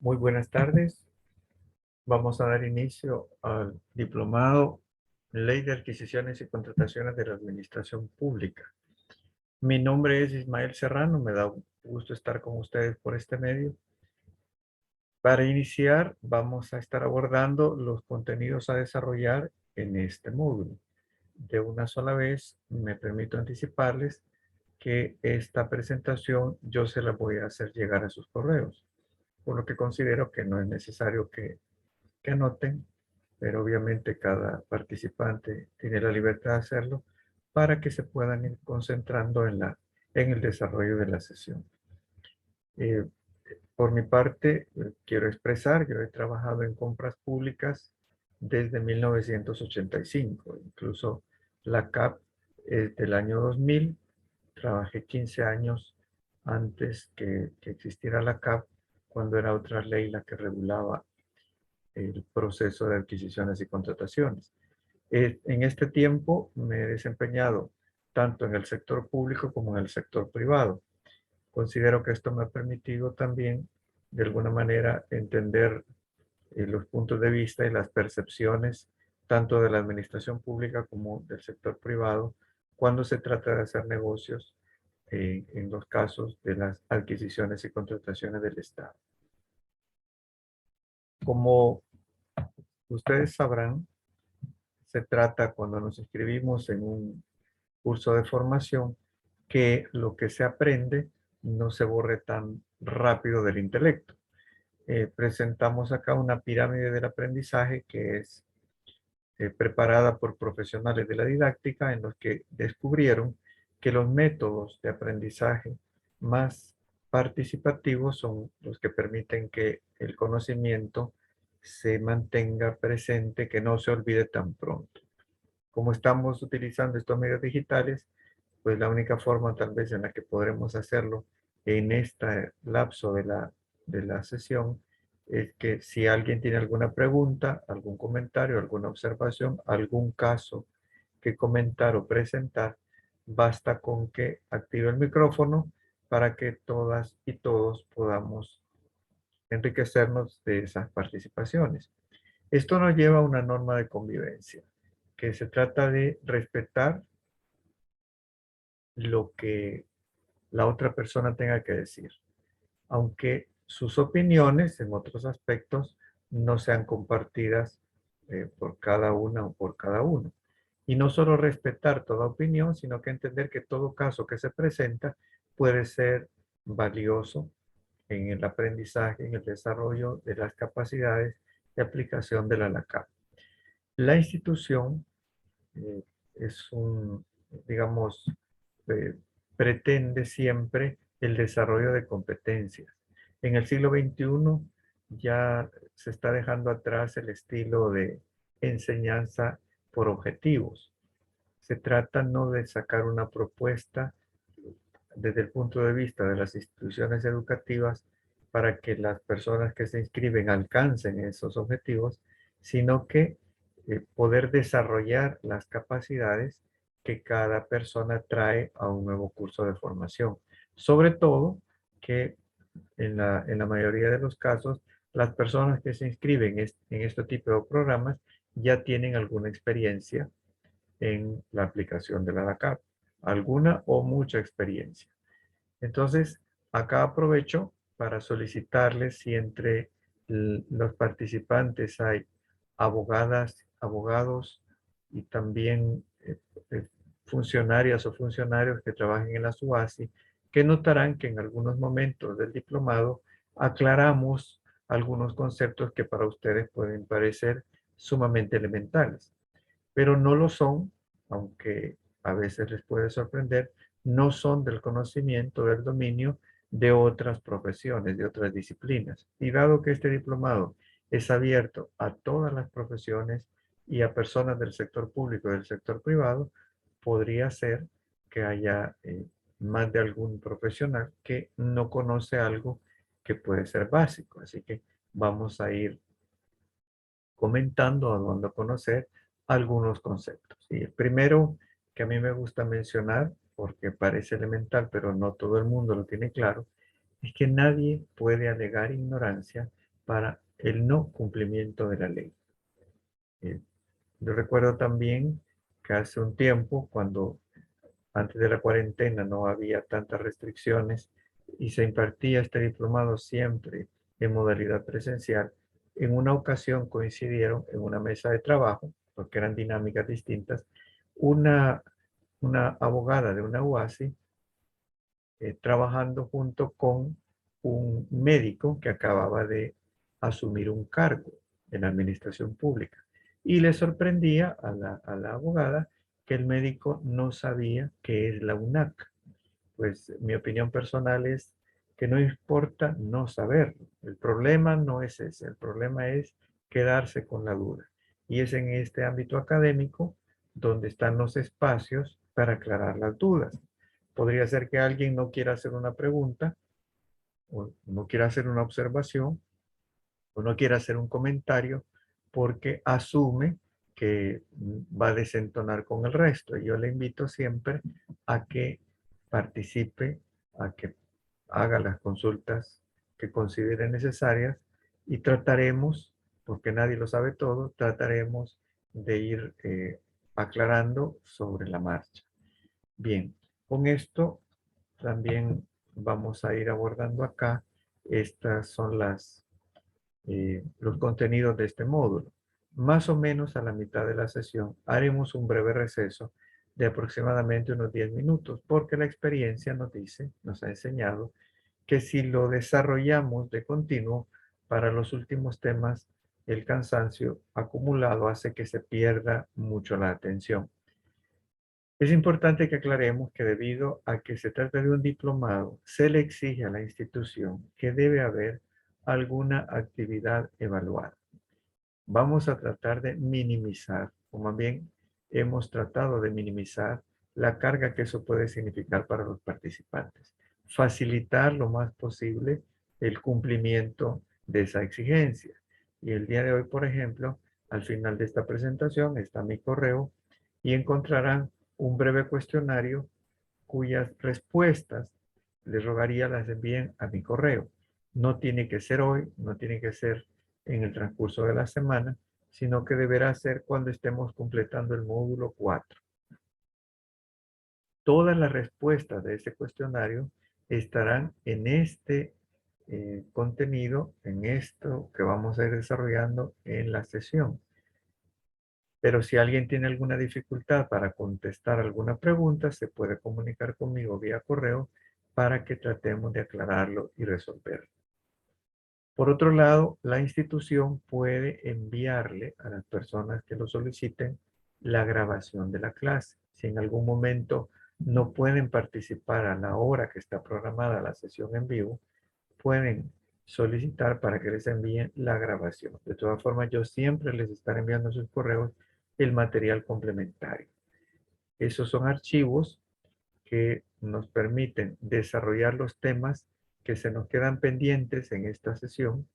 Muy buenas tardes. Vamos a dar inicio al diplomado Ley de Adquisiciones y Contrataciones de la Administración Pública. Mi nombre es Ismael Serrano. Me da gusto estar con ustedes por este medio. Para iniciar, vamos a estar abordando los contenidos a desarrollar en este módulo. De una sola vez, me permito anticiparles que esta presentación yo se la voy a hacer llegar a sus correos, por lo que considero que no es necesario que anoten, pero obviamente cada participante tiene la libertad de hacerlo para que se puedan ir concentrando en el desarrollo de la sesión. Eh, por mi parte, quiero expresar, yo he trabajado en compras públicas desde 1985, incluso la CAP es del año 2000, trabajé 15 años antes que existiera la CAP, cuando era otra ley la que regulaba el proceso de adquisiciones y contrataciones. En este tiempo me he desempeñado tanto en el sector público como en el sector privado. Considero que esto me ha permitido también, de alguna manera, entender los puntos de vista y las percepciones tanto de la administración pública como del sector privado cuando se trata de hacer negocios en los casos de las adquisiciones y contrataciones del Estado. Como ustedes sabrán, se trata cuando nos inscribimos en un curso de formación que lo que se aprende no se borre tan rápido del intelecto. Presentamos acá una pirámide del aprendizaje que es preparada por profesionales de la didáctica en los que descubrieron que los métodos de aprendizaje más participativos son los que permiten que el conocimiento se mantenga presente, que no se olvide tan pronto. Como estamos utilizando estos medios digitales, pues la única forma tal vez en la que podremos hacerlo en este lapso de la sesión es que si alguien tiene alguna pregunta, algún comentario, alguna observación, algún caso que comentar o presentar, basta con que active el micrófono para que todas y todos podamos enriquecernos de esas participaciones. Esto nos lleva a una norma de convivencia, que se trata de respetar lo que la otra persona tenga que decir, aunque sus opiniones en otros aspectos no sean compartidas por cada una o por cada uno. Y no solo respetar toda opinión, sino que entender que todo caso que se presenta puede ser valioso en el aprendizaje, en el desarrollo de las capacidades de aplicación de la LACAP. La institución eh, es un, digamos, eh, pretende siempre el desarrollo de competencias. En el siglo XXI ya se está dejando atrás el estilo de enseñanza por objetivos. Se trata no de sacar una propuesta desde el punto de vista de las instituciones educativas para que las personas que se inscriben alcancen esos objetivos, sino que poder desarrollar las capacidades que cada persona trae a un nuevo curso de formación. Sobre todo que en la mayoría de los casos, las personas que se inscriben en este tipo de programas ya tienen alguna experiencia en la aplicación de la DACAP, alguna o mucha experiencia. Entonces, acá aprovecho para solicitarles si entre los participantes hay abogadas, abogados y también funcionarias o funcionarios que trabajen en la SUASI, que notarán que en algunos momentos del diplomado aclaramos algunos conceptos que para ustedes pueden parecer sumamente elementales, pero no lo son, aunque a veces les puede sorprender, no son del conocimiento, del dominio de otras profesiones, de otras disciplinas. Y dado que este diplomado es abierto a todas las profesiones y a personas del sector público y del sector privado, podría ser que haya más de algún profesional que no conoce algo que puede ser básico. Así que vamos a ir comentando, dando a conocer algunos conceptos. Y el primero que a mí me gusta mencionar, porque parece elemental, pero no todo el mundo lo tiene claro, es que nadie puede alegar ignorancia para el no cumplimiento de la ley. Yo recuerdo también que hace un tiempo, cuando antes de la cuarentena no había tantas restricciones y se impartía este diplomado siempre en modalidad presencial, en una ocasión coincidieron en una mesa de trabajo, porque eran dinámicas distintas, una, una abogada de una UASI trabajando junto con un médico que acababa de asumir un cargo en la administración pública. Y le sorprendía a la abogada que el médico no sabía qué es la UNAC. Pues mi opinión personal es que no importa no saberlo. El problema no es ese, el problema es quedarse con la duda. Y es en este ámbito académico donde están los espacios para aclarar las dudas. Podría ser que alguien no quiera hacer una pregunta, o no quiera hacer una observación, o no quiera hacer un comentario, porque asume que va a desentonar con el resto. Y yo le invito siempre a que participe, a que haga las consultas que considere necesarias y trataremos, porque nadie lo sabe todo, trataremos de ir aclarando sobre la marcha. Bien, con esto también vamos a ir abordando acá. Estas son los contenidos de este módulo. Más o menos a la mitad de la sesión haremos un breve receso de aproximadamente unos 10 minutos, porque la experiencia nos dice, nos ha enseñado, que si lo desarrollamos de continuo, para los últimos temas, el cansancio acumulado hace que se pierda mucho la atención. Es importante que aclaremos que debido a que se trata de un diplomado, se le exige a la institución que debe haber alguna actividad evaluada. Vamos a tratar de minimizar, o más bien hemos tratado de minimizar la carga que eso puede significar para los participantes. Facilitar lo más posible el cumplimiento de esa exigencia. Y el día de hoy, por ejemplo, al final de esta presentación está mi correo y encontrarán un breve cuestionario cuyas respuestas les rogaría las envíen a mi correo. No tiene que ser hoy, no tiene que ser en el transcurso de la semana, sino que deberá ser cuando estemos completando el módulo 4. Todas las respuestas de ese cuestionario estarán en este contenido, en esto que vamos a ir desarrollando en la sesión. Pero si alguien tiene alguna dificultad para contestar alguna pregunta, se puede comunicar conmigo vía correo para que tratemos de aclararlo y resolverlo. Por otro lado, la institución puede enviarle a las personas que lo soliciten la grabación de la clase. Si en algún momento no pueden participar a la hora que está programada la sesión en vivo, pueden solicitar para que les envíen la grabación. De todas formas, yo siempre les estaré enviando a sus correos el material complementario. Esos son archivos que nos permiten desarrollar los temas que se nos quedan pendientes en esta sesión,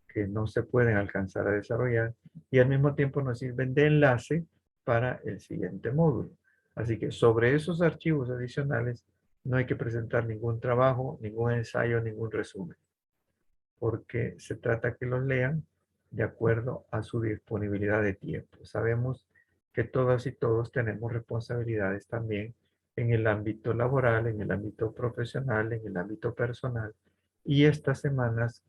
que no se pueden alcanzar a desarrollar, y al mismo tiempo nos sirven de enlace para el siguiente módulo. Así que sobre esos archivos adicionales no hay que presentar ningún trabajo, ningún ensayo, ningún resumen, porque se trata que los lean de acuerdo a su disponibilidad de tiempo. Sabemos que todas y todos tenemos responsabilidades también en el ámbito laboral, en el ámbito profesional, en el ámbito personal, y estas semanas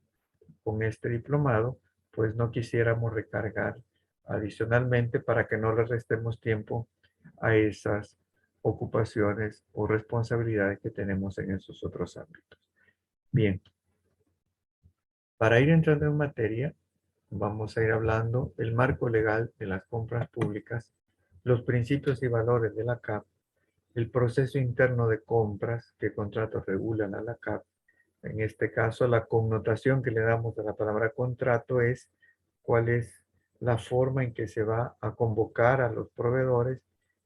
con este diplomado, pues no quisiéramos recargar adicionalmente para que no le restemos tiempo a esas ocupaciones o responsabilidades que tenemos en esos otros ámbitos. Bien, para ir entrando en materia, vamos a ir hablando del marco legal de las compras públicas, los principios y valores de la CAP, el proceso interno de compras que contratos regulan a la CAP. En este caso, la connotación que le damos a la palabra contrato es cuál es la forma en que se va a convocar a los proveedores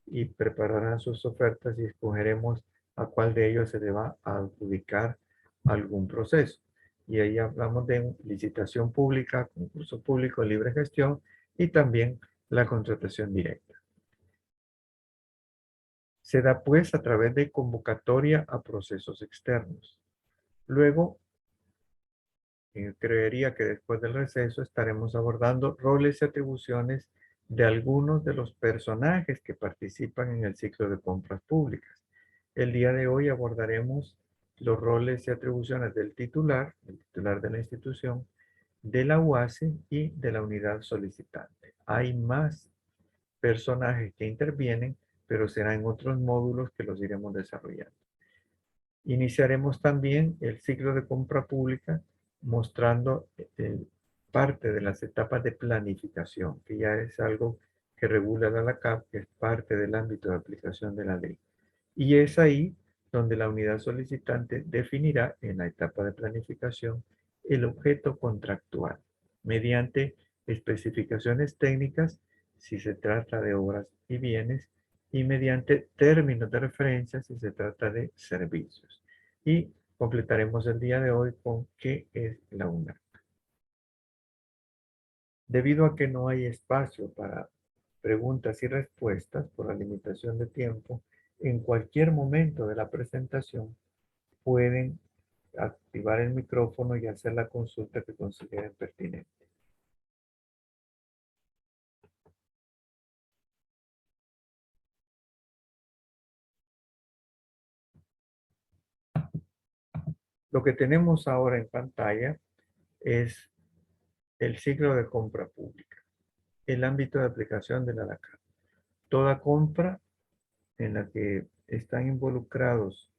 y prepararán sus ofertas y escogeremos a cuál de ellos se le va a adjudicar algún proceso. Y ahí hablamos de licitación pública, concurso público, libre gestión y también la contratación directa. Se da pues a través de convocatoria a procesos externos. Luego, creería que después del receso estaremos abordando roles y atribuciones de algunos de los personajes que participan en el ciclo de compras públicas. El día de hoy abordaremos los roles y atribuciones del titular, el titular de la institución, de la UASI y de la unidad solicitante. Hay más personajes que intervienen, pero será en otros módulos que los iremos desarrollando. Iniciaremos también el ciclo de compra pública mostrando parte de las etapas de planificación, que ya es algo que regula la ALACAP, que es parte del ámbito de aplicación de la ley. Y es ahí donde la unidad solicitante definirá en la etapa de planificación el objeto contractual mediante especificaciones técnicas si se trata de obras y bienes y mediante términos de referencia si se trata de servicios. Y completaremos el día de hoy con qué es la UNAC. Debido a que no hay espacio para preguntas y respuestas por la limitación de tiempo, en cualquier momento de la presentación pueden activar el micrófono y hacer la consulta que consideren pertinente. Lo que tenemos ahora en pantalla es el ciclo de compra pública, el ámbito de aplicación de la ALACAP. Toda compra en la que están involucrados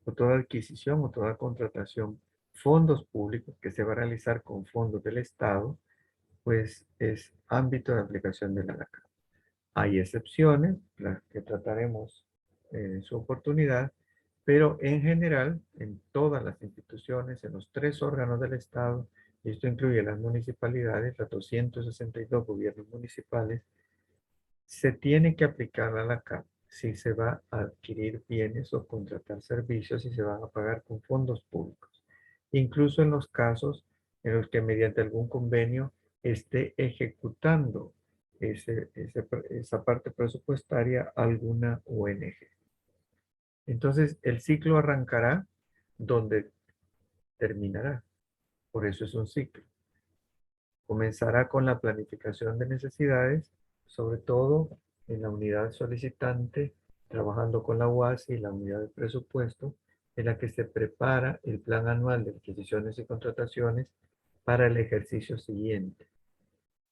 o toda adquisición o toda contratación, fondos públicos que se va a realizar con fondos del Estado, pues es ámbito de aplicación de la ALACAP. Hay excepciones, las que trataremos en su oportunidad, pero en general, en todas las instituciones, en los 3 órganos del Estado, y esto incluye las municipalidades, los 262 gobiernos municipales, se tiene que aplicar a la CAP si se va a adquirir bienes o contratar servicios y se van a pagar con fondos públicos. Incluso en los casos en los que mediante algún convenio esté ejecutando esa parte presupuestaria alguna ONG. Entonces, el ciclo arrancará donde terminará. Por eso es un ciclo. Comenzará con la planificación de necesidades, sobre todo en la unidad solicitante, trabajando con la UASI y la unidad de presupuesto, en la que se prepara el plan anual de adquisiciones y contrataciones para el ejercicio siguiente.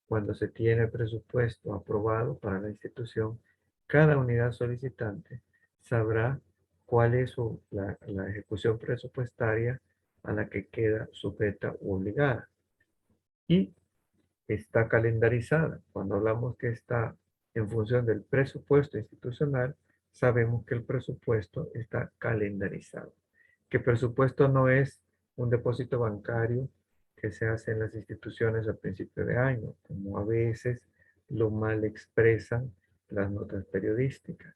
Cuando se tiene el presupuesto aprobado para la institución, cada unidad solicitante sabrá cuál es la ejecución presupuestaria a la que queda sujeta u obligada. Y está calendarizada. Cuando hablamos que está en función del presupuesto institucional, sabemos que el presupuesto está calendarizado. Que presupuesto no es un depósito bancario que se hace en las instituciones a principio de año, como a veces lo mal expresan las notas periodísticas.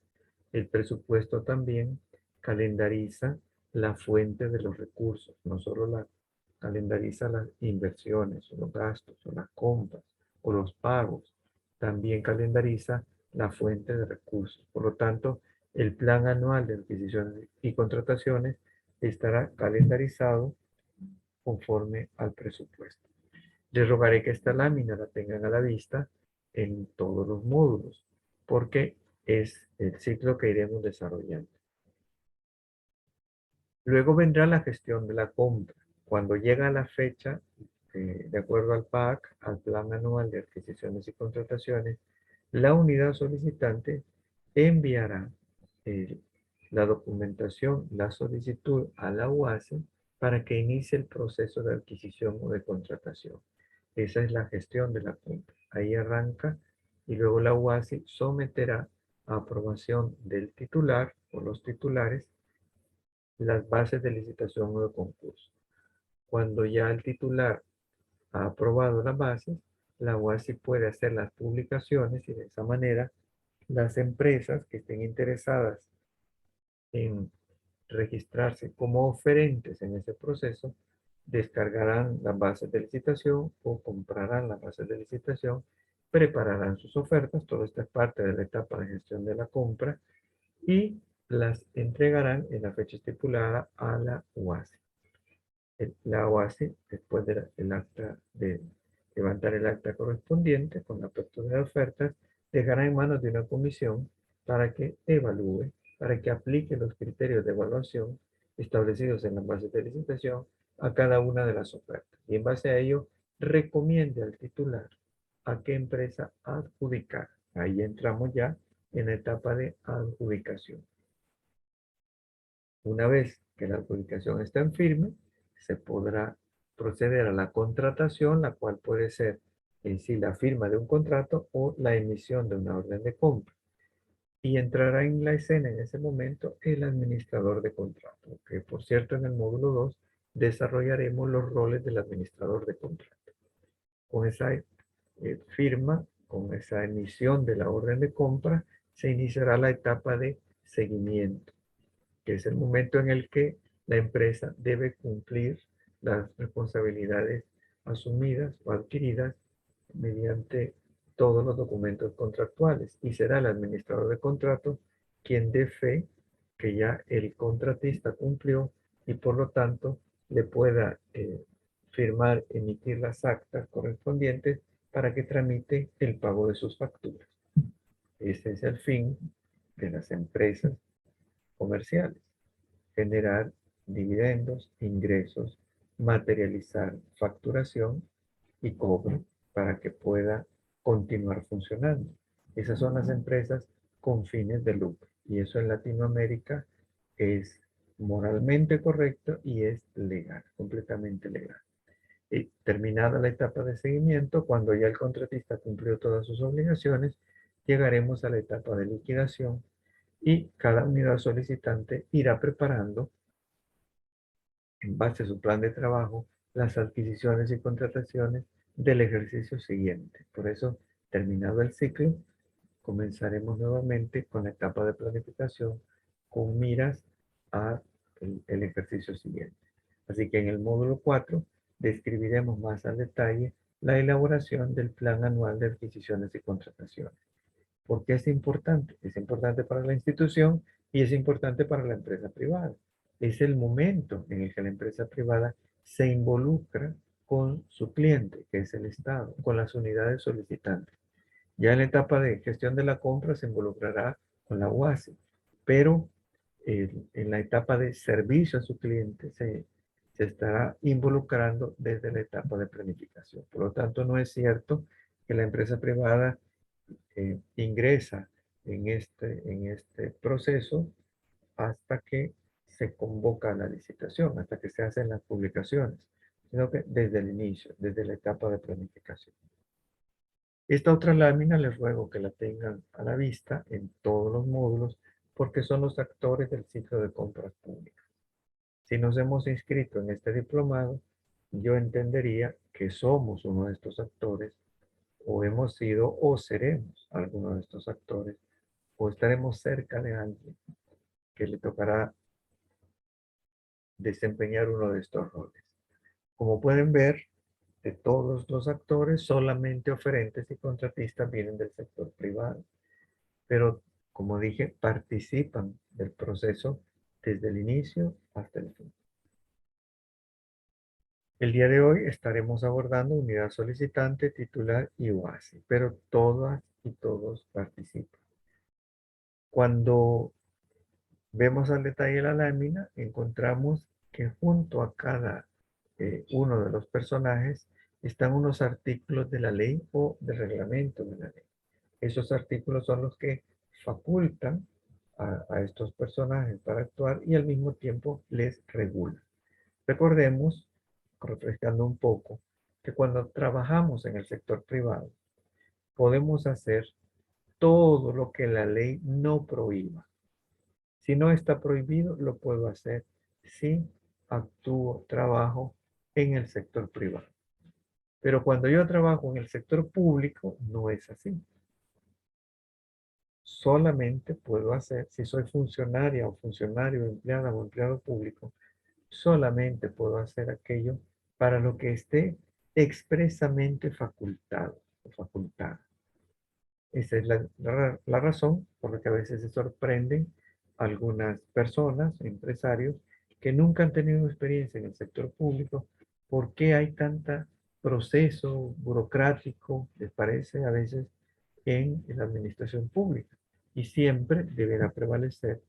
El presupuesto también calendariza la fuente de los recursos, no solo calendariza las inversiones, o los gastos, o las compras, o los pagos. También calendariza la fuente de recursos. Por lo tanto, el plan anual de adquisiciones y contrataciones estará calendarizado conforme al presupuesto. Les rogaré que esta lámina la tengan a la vista en todos los módulos, porque es el ciclo que iremos desarrollando. Luego vendrá la gestión de la compra. Cuando llega la fecha, de acuerdo al PAC, al Plan Anual de Adquisiciones y Contrataciones, la unidad solicitante enviará la documentación, la solicitud a la UASI para que inicie el proceso de adquisición o de contratación. Esa es la gestión de la compra. Ahí arranca y luego la UASI someterá a aprobación del titular o los titulares las bases de licitación o de concurso. Cuando ya el titular ha aprobado las bases, la UASI puede hacer las publicaciones y de esa manera las empresas que estén interesadas en registrarse como oferentes en ese proceso descargarán las bases de licitación o comprarán las bases de licitación, prepararán sus ofertas, todo esto es parte de la etapa de gestión de la compra y las entregarán en la fecha estipulada a la UASI. La OASI, después del acta de levantar el acta correspondiente con la apertura de ofertas, dejará en manos de una comisión para que evalúe, para que aplique los criterios de evaluación establecidos en la base de licitación a cada una de las ofertas. Y en base a ello, recomiende al titular a qué empresa adjudicar. Ahí entramos ya en la etapa de adjudicación. Una vez que la adjudicación está en firme, se podrá proceder a la contratación, la cual puede ser en sí la firma de un contrato o la emisión de una orden de compra. Y entrará en la escena en ese momento el administrador de contrato, que por cierto en el módulo 2 desarrollaremos los roles del administrador de contrato. Con esa firma, con esa emisión de la orden de compra, se iniciará la etapa de seguimiento, que es el momento en el que la empresa debe cumplir las responsabilidades asumidas o adquiridas mediante todos los documentos contractuales, y será el administrador de contrato quien dé fe que ya el contratista cumplió y por lo tanto le pueda firmar, emitir las actas correspondientes para que tramite el pago de sus facturas. Ese es el fin de las empresas comerciales: generar dividendos, ingresos, materializar facturación y cobro para que pueda continuar funcionando. Esas son las empresas con fines de lucro, y eso en Latinoamérica es moralmente correcto y es legal, completamente legal. Y terminada la etapa de seguimiento, cuando ya el contratista cumplió todas sus obligaciones, llegaremos a la etapa de liquidación y cada unidad solicitante irá preparando en base a su plan de trabajo las adquisiciones y contrataciones del ejercicio siguiente. Por eso, terminado el ciclo, comenzaremos nuevamente con la etapa de planificación con miras a el ejercicio siguiente. Así que en el módulo 4 describiremos más al detalle la elaboración del plan anual de adquisiciones y contrataciones. ¿Por qué es importante? Es importante para la institución y es importante para la empresa privada. Es el momento en el que la empresa privada se involucra con su cliente, que es el Estado, con las unidades solicitantes. Ya en la etapa de gestión de la compra se involucrará con la UASI, pero en la etapa de servicio a su cliente se estará involucrando desde la etapa de planificación. Por lo tanto, no es cierto que la empresa privada ingresa en este proceso hasta que se convoca la licitación, hasta que se hacen las publicaciones, sino que desde el inicio, desde la etapa de planificación. Esta otra lámina les ruego que la tengan a la vista en todos los módulos porque son los actores del ciclo de compras públicas. Si nos hemos inscrito en este diplomado, yo entendería que somos uno de estos actores, o hemos sido o seremos alguno de estos actores, o estaremos cerca de alguien que le tocará desempeñar uno de estos roles. Como pueden ver, de todos los actores, solamente oferentes y contratistas vienen del sector privado, pero como dije, participan del proceso desde el inicio hasta el fin. El día de hoy estaremos abordando unidad solicitante, titular y UASI, pero todas y todos participan. Cuando vemos al detalle la lámina, encontramos que junto a cada uno de los personajes están unos artículos de la ley o del reglamento de la ley. Esos artículos son los que facultan a estos personajes para actuar y al mismo tiempo les regulan. Recordemos, refrescando un poco, que cuando trabajamos en el sector privado, podemos hacer todo lo que la ley no prohíba. Si no está prohibido, lo puedo hacer si actúo, trabajo en el sector privado. Pero cuando yo trabajo en el sector público, no es así. Solamente puedo hacer, si soy funcionaria o funcionario, empleada o empleado público, solamente puedo hacer aquello para lo que esté expresamente facultado o facultada. Esa es la razón por la que a veces se sorprenden algunas personas, empresarios, que nunca han tenido experiencia en el sector público, ¿por qué hay tanto proceso burocrático, les parece a veces, en la administración pública? Y siempre deberá prevalecer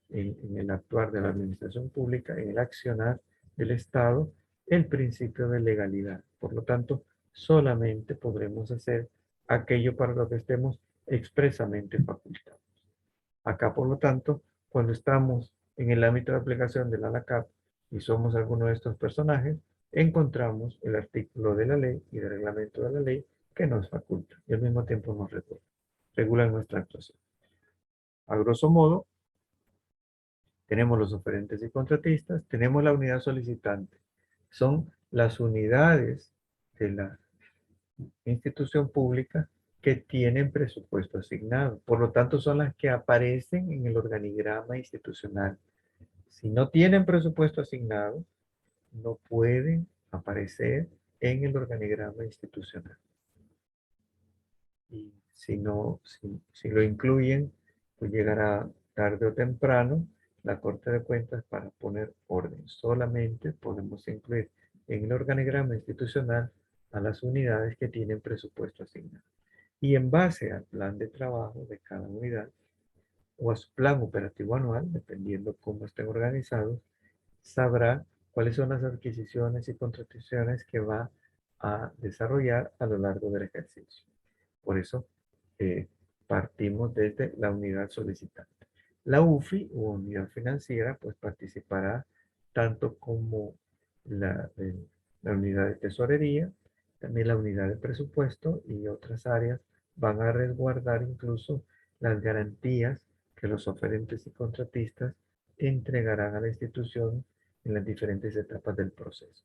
en el actuar de la administración pública, en el accionar del Estado, el principio de legalidad. Por lo tanto, solamente podremos hacer aquello para lo que estemos expresamente facultados. Acá, por lo tanto, cuando estamos en el ámbito de aplicación de la ANACAP y somos alguno de estos personajes, encontramos el artículo de la ley y del reglamento de la ley que nos faculta y al mismo tiempo nos regula nuestra actuación. A grosso modo, tenemos los oferentes y contratistas, tenemos la unidad solicitante. Son las unidades de la institución pública que tienen presupuesto asignado. Por lo tanto, son las que aparecen en el organigrama institucional. Si no tienen presupuesto asignado, no pueden aparecer en el organigrama institucional. Y si no, si lo incluyen, pues llegará tarde o temprano la Corte de Cuentas para poner orden. Solamente podemos incluir en el organigrama institucional a las unidades que tienen presupuesto asignado. Y en base al plan de trabajo de cada unidad o a su plan operativo anual, dependiendo cómo estén organizados, sabrá cuáles son las adquisiciones y contrataciones que va a desarrollar a lo largo del ejercicio. Por eso partimos desde la unidad solicitante. La UFI o unidad financiera pues participará tanto como la unidad de tesorería, también la unidad de presupuesto y otras áreas van a resguardar incluso las garantías que los oferentes y contratistas entregarán a la institución en las diferentes etapas del proceso.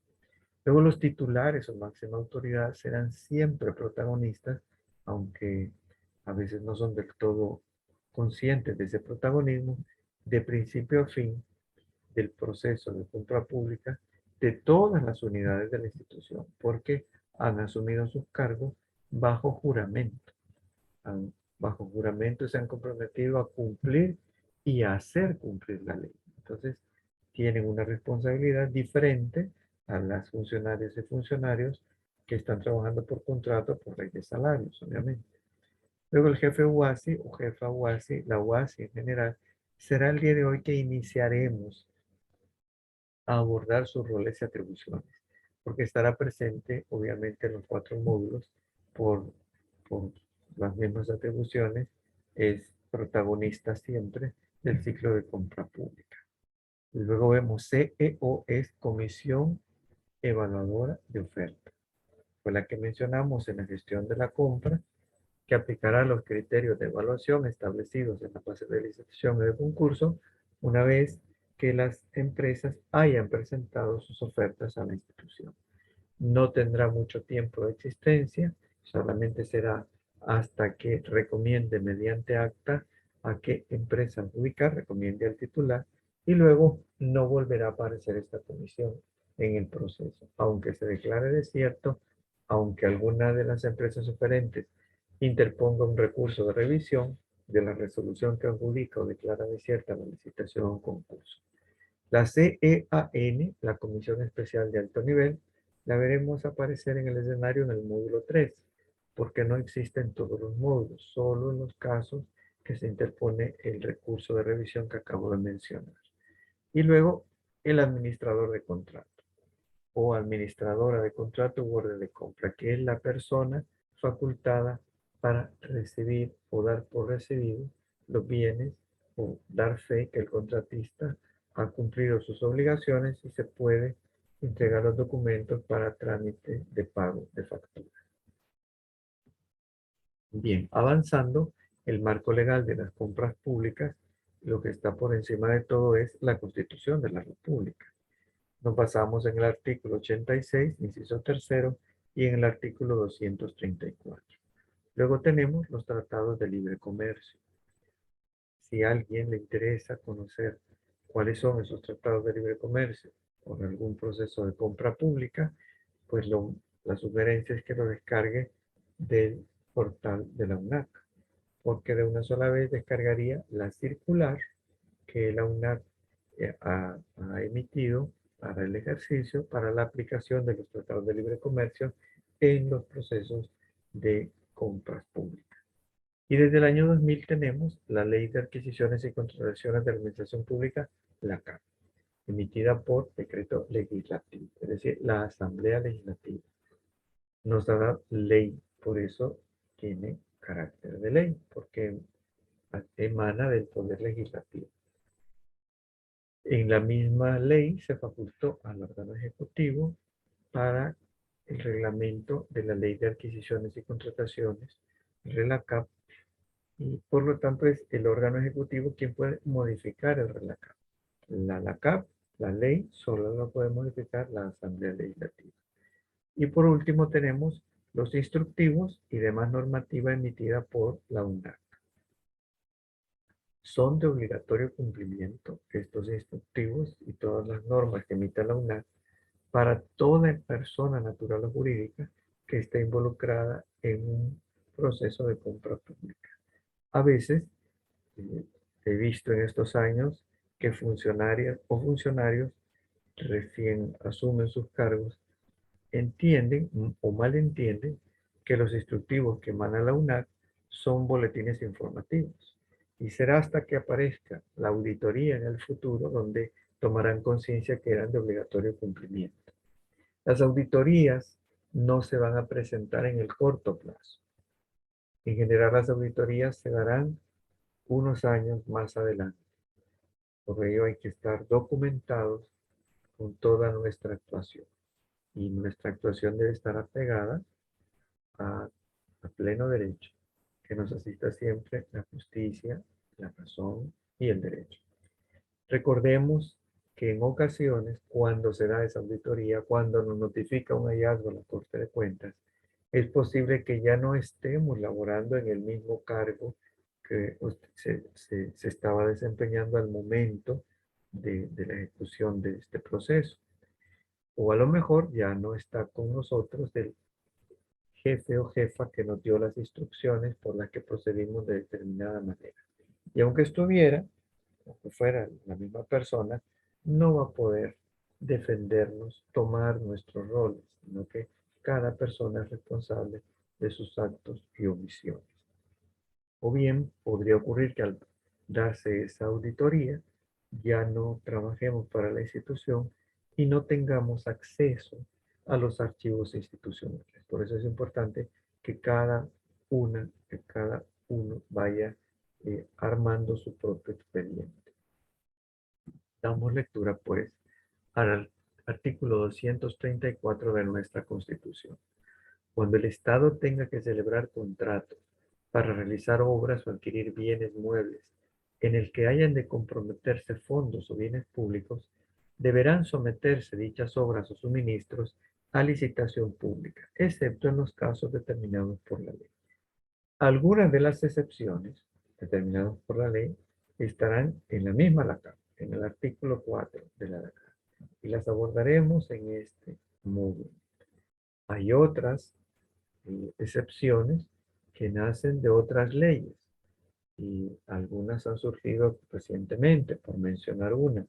Luego los titulares o máxima autoridad serán siempre protagonistas, aunque a veces no son del todo conscientes de ese protagonismo, de principio a fin del proceso de compra pública de todas las unidades de la institución, porque han asumido sus cargos bajo juramento. Bajo juramento se han comprometido a cumplir y a hacer cumplir la ley. Entonces, tienen una responsabilidad diferente a las funcionarias y funcionarios que están trabajando por contrato por ley de salarios, obviamente. Luego el jefe UASI o jefa UASI, la UASI en general, será el día de hoy que iniciaremos a abordar sus roles y atribuciones, porque estará presente obviamente en los 4 módulos por las mismas atribuciones, es protagonista siempre del ciclo de compra pública. Y luego vemos CEO es Comisión Evaluadora de Oferta. Fue la que mencionamos en la gestión de la compra, que aplicará los criterios de evaluación establecidos en la fase de licitación y de concurso una vez que las empresas hayan presentado sus ofertas a la institución. No tendrá mucho tiempo de existencia, solamente será hasta que recomiende mediante acta a qué empresa adjudicar, recomiende al titular, y luego no volverá a aparecer esta comisión en el proceso. Aunque se declare desierto, aunque alguna de las empresas oferentes interponga un recurso de revisión de la resolución que adjudica o declara desierta la licitación o concurso. La CEAN, la Comisión Especial de Alto Nivel, la veremos aparecer en el escenario en el módulo 3, porque no existe en todos los módulos, solo en los casos que se interpone el recurso de revisión que acabo de mencionar. Y luego el administrador de contrato o administradora de contrato u orden de compra, que es la persona facultada para recibir o dar por recibido los bienes o dar fe que el contratista ha cumplido sus obligaciones y se puede entregar los documentos para trámite de pago de factura. Bien, avanzando, el marco legal de las compras públicas, lo que está por encima de todo es la Constitución de la República. Nos basamos en el artículo 86, inciso tercero, y en el artículo 234. Luego tenemos los tratados de libre comercio. Si a alguien le interesa conocer cuáles son esos tratados de libre comercio por algún proceso de compra pública, pues la sugerencia es que lo descargue del portal de la UNAC, porque de una sola vez descargaría la circular que la UNAC ha emitido para el ejercicio, para la aplicación de los tratados de libre comercio en los procesos de compras públicas. Y desde el año 2000 tenemos la Ley de Adquisiciones y Contrataciones de la Administración Pública, la CAP, emitida por decreto legislativo, es decir, la Asamblea Legislativa. Nos da ley, por eso tiene carácter de ley, porque emana del Poder Legislativo. En la misma ley se facultó al órgano ejecutivo para el reglamento de la Ley de Adquisiciones y Contrataciones, RELACAP, y por lo tanto es el órgano ejecutivo quien puede modificar el RELACAP. La LACAP, la ley, solo lo puede modificar la Asamblea Legislativa. Y por último tenemos los instructivos y demás normativa emitida por la UNAC. Son de obligatorio cumplimiento estos instructivos y todas las normas que emita la UNAC para toda persona natural o jurídica que esté involucrada en un proceso de compra pública. A veces he visto en estos años que funcionarias o funcionarios recién asumen sus cargos entienden o malentienden que los instructivos que emana la UNAC son boletines informativos. Y será hasta que aparezca la auditoría en el futuro donde tomarán conciencia que eran de obligatorio cumplimiento. Las auditorías no se van a presentar en el corto plazo. En general, las auditorías se darán unos años más adelante. Por ello hay que estar documentados con toda nuestra actuación. Y nuestra actuación debe estar apegada a pleno derecho, que nos asista siempre la justicia, la razón y el derecho. Recordemos que en ocasiones, cuando se da esa auditoría, cuando nos notifica un hallazgo a la Corte de Cuentas, es posible que ya no estemos laborando en el mismo cargo que se estaba desempeñando al momento de la ejecución de este proceso. O a lo mejor ya no está con nosotros el jefe o jefa que nos dio las instrucciones por las que procedimos de determinada manera. Y aunque estuviera, aunque fuera la misma persona, no va a poder defendernos, tomar nuestros roles, sino que cada persona es responsable de sus actos y omisiones. O bien podría ocurrir que al darse esa auditoría ya no trabajemos para la institución y no tengamos acceso a los archivos institucionales. Por eso es importante que cada uno vaya armando su propio expediente. Damos lectura, pues, al artículo 234 de nuestra Constitución. Cuando el Estado tenga que celebrar contratos para realizar obras o adquirir bienes muebles en el que hayan de comprometerse fondos o bienes públicos, deberán someterse dichas obras o suministros a licitación pública, excepto en los casos determinados por la ley. Algunas de las excepciones determinadas por la ley estarán en la misma LACAP, en el artículo 4 de la LACAP, y las abordaremos en este módulo. Hay otras excepciones que nacen de otras leyes y algunas han surgido recientemente, por mencionar una.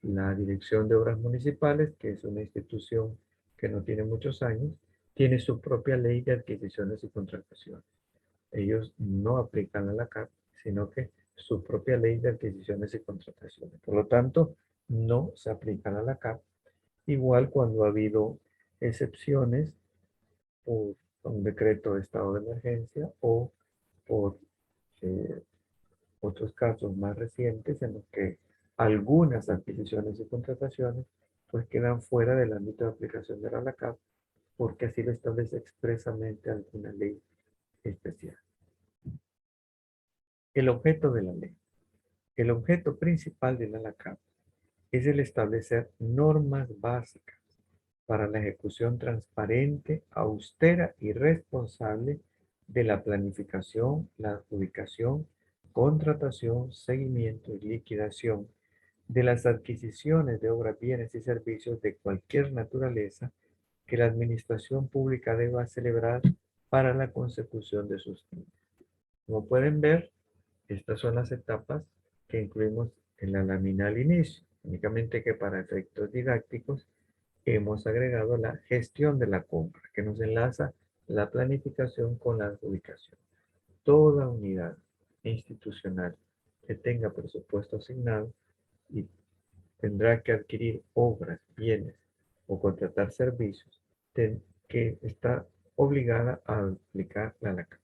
La Dirección de Obras Municipales, que es una institución que no tiene muchos años, tiene su propia ley de adquisiciones y contrataciones. Ellos no aplican a la CAP, sino que su propia ley de adquisiciones y contrataciones. Por lo tanto, no se aplican a la CAP. Igual cuando ha habido excepciones por un decreto de estado de emergencia o por otros casos más recientes en los que algunas adquisiciones y contrataciones pues quedan fuera del ámbito de aplicación de la LACAP porque así lo establece expresamente alguna ley especial. El objeto de la ley. El objeto principal de la LACAP es el establecer normas básicas para la ejecución transparente, austera y responsable de la planificación, la adjudicación, contratación, seguimiento y liquidación de las adquisiciones de obras, bienes y servicios de cualquier naturaleza que la administración pública deba celebrar para la consecución de sus fines. Como pueden ver, estas son las etapas que incluimos en la lámina al inicio. únicamente que para efectos didácticos hemos agregado la gestión de la compra, que nos enlaza la planificación con la adjudicación. Toda unidad institucional que tenga presupuesto asignado y tendrá que adquirir obras, bienes o contratar servicios que está obligada a aplicar la LACAP.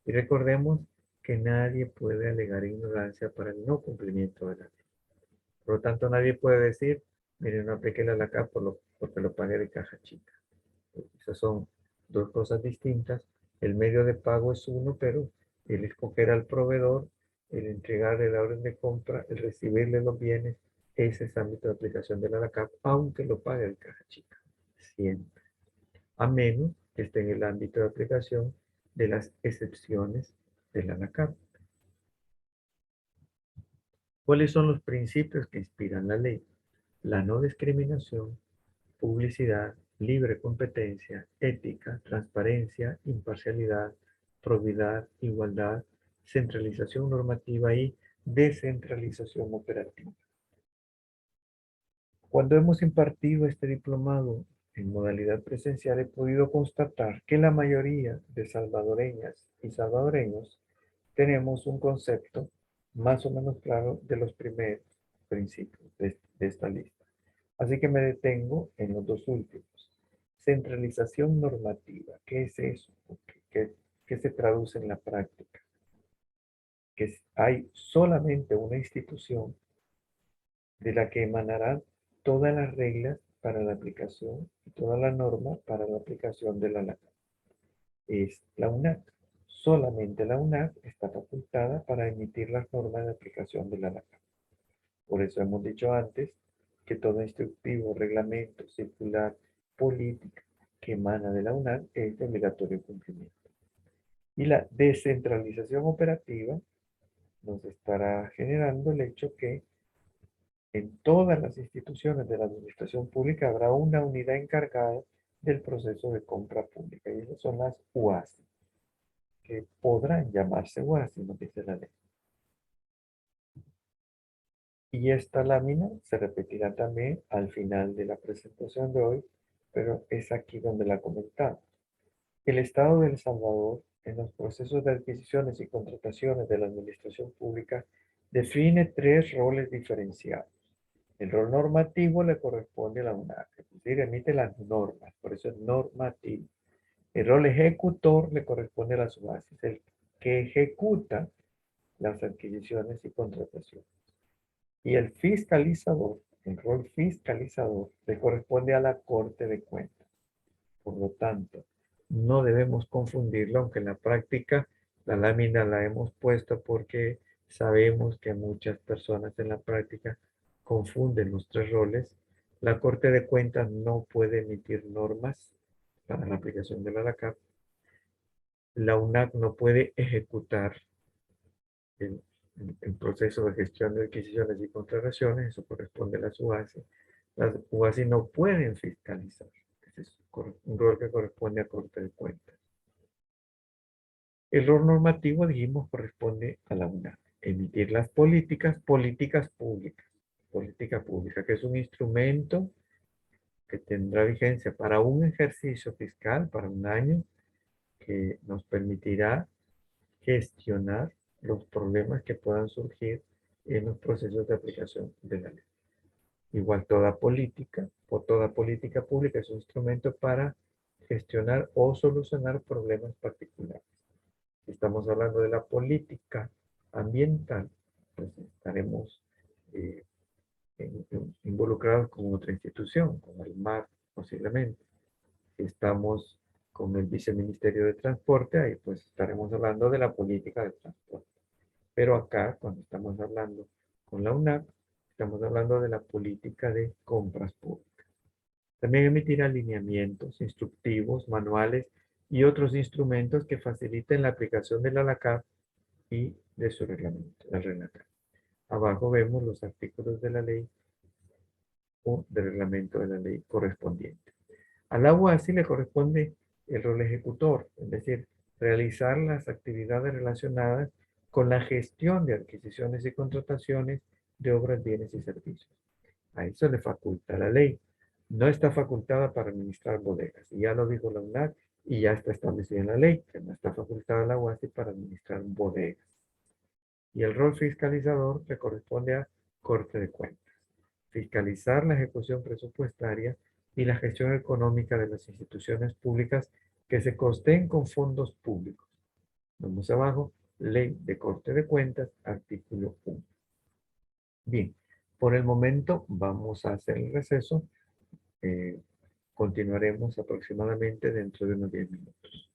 Y recordemos que nadie puede alegar ignorancia para el no cumplimiento de la ley. Por lo tanto, nadie puede decir, mire, no apliqué la LACAP porque lo pagué de caja chica. Esas son dos cosas distintas. El medio de pago es uno, pero el escoger al proveedor, el entregarle la orden de compra, el recibirle los bienes, ese es ámbito de aplicación de la LACAP, aunque lo pague de caja chica. Siempre. A menos que esté en el ámbito de aplicación de las excepciones de la LACAP. ¿Cuáles son los principios que inspiran la ley? La no discriminación, publicidad, libre competencia, ética, transparencia, imparcialidad, probidad, igualdad, centralización normativa y descentralización operativa. Cuando hemos impartido este diplomado en modalidad presencial, he podido constatar que la mayoría de salvadoreñas y salvadoreños tenemos un concepto más o menos claro de los primeros principios de esta lista. Así que me detengo en los dos últimos. Centralización normativa. ¿Qué es eso? ¿Qué se traduce en la práctica? Que hay solamente una institución de la que emanarán todas las reglas para la aplicación y todas las normas para la aplicación de la ley. Es la UNAC. Solamente la UNAC está facultada para emitir las normas de aplicación de la ley. Por eso hemos dicho antes que todo instructivo, reglamento, circular, política que emana de la UNAM es de obligatorio cumplimiento. Y la descentralización operativa nos estará generando el hecho que en todas las instituciones de la administración pública habrá una unidad encargada del proceso de compra pública. Y esas son las UASI, que podrán llamarse UASI, nos dice la ley. Y esta lámina se repetirá también al final de la presentación de hoy, pero es aquí donde la comentamos. El Estado de El Salvador, en los procesos de adquisiciones y contrataciones de la administración pública, define tres roles diferenciados. El rol normativo le corresponde a la UNAC, es decir, emite las normas, por eso es normativo. El rol ejecutor le corresponde a las UASI, el que ejecuta las adquisiciones y contrataciones. Y el fiscalizador, el rol fiscalizador, le corresponde a la Corte de Cuentas. Por lo tanto, no debemos confundirlo, aunque en la práctica la lámina la hemos puesto porque sabemos que muchas personas en la práctica confunden los tres roles. La Corte de Cuentas no puede emitir normas para la aplicación de la LACAP. La UNAC no puede ejecutar el proceso de gestión de adquisiciones y contrataciones, eso corresponde a las UASI. Las UASI no pueden fiscalizar. Ese es un rol que corresponde a Corte de Cuentas. El rol normativo, dijimos, corresponde a la UNAC. Emitir las políticas públicas. Política pública, que es un instrumento que tendrá vigencia para un ejercicio fiscal, para un año, que nos permitirá gestionar los problemas que puedan surgir en los procesos de aplicación de la ley. Igual toda política pública es un instrumento para gestionar o solucionar problemas particulares. Si estamos hablando de la política ambiental, pues estaremos involucrados con otra institución, con el MAR posiblemente. Si estamos con el Viceministerio de Transporte, ahí pues estaremos hablando de la política de transporte. Pero acá, cuando estamos hablando con la UNAP, estamos hablando de la política de compras públicas. También emitirá lineamientos, instructivos, manuales y otros instrumentos que faciliten la aplicación de la LACAP y de su reglamento, la RENACAP. Abajo vemos los artículos de la ley o del reglamento de la ley correspondiente. A la UASI le corresponde el rol ejecutor, es decir, realizar las actividades relacionadas con la gestión de adquisiciones y contrataciones de obras, bienes y servicios. A eso le faculta la ley. No está facultada para administrar bodegas. Y ya lo dijo la UNAC y ya está establecido en la ley que no está facultada la UASI para administrar bodegas. Y el rol fiscalizador le corresponde a Corte de Cuentas. Fiscalizar la ejecución presupuestaria y la gestión económica de las instituciones públicas que se costeen con fondos públicos. Vamos abajo, Ley de Corte de Cuentas, artículo 1. Bien, por el momento vamos a hacer el receso. Eh, Continuaremos aproximadamente dentro de unos 10 minutos.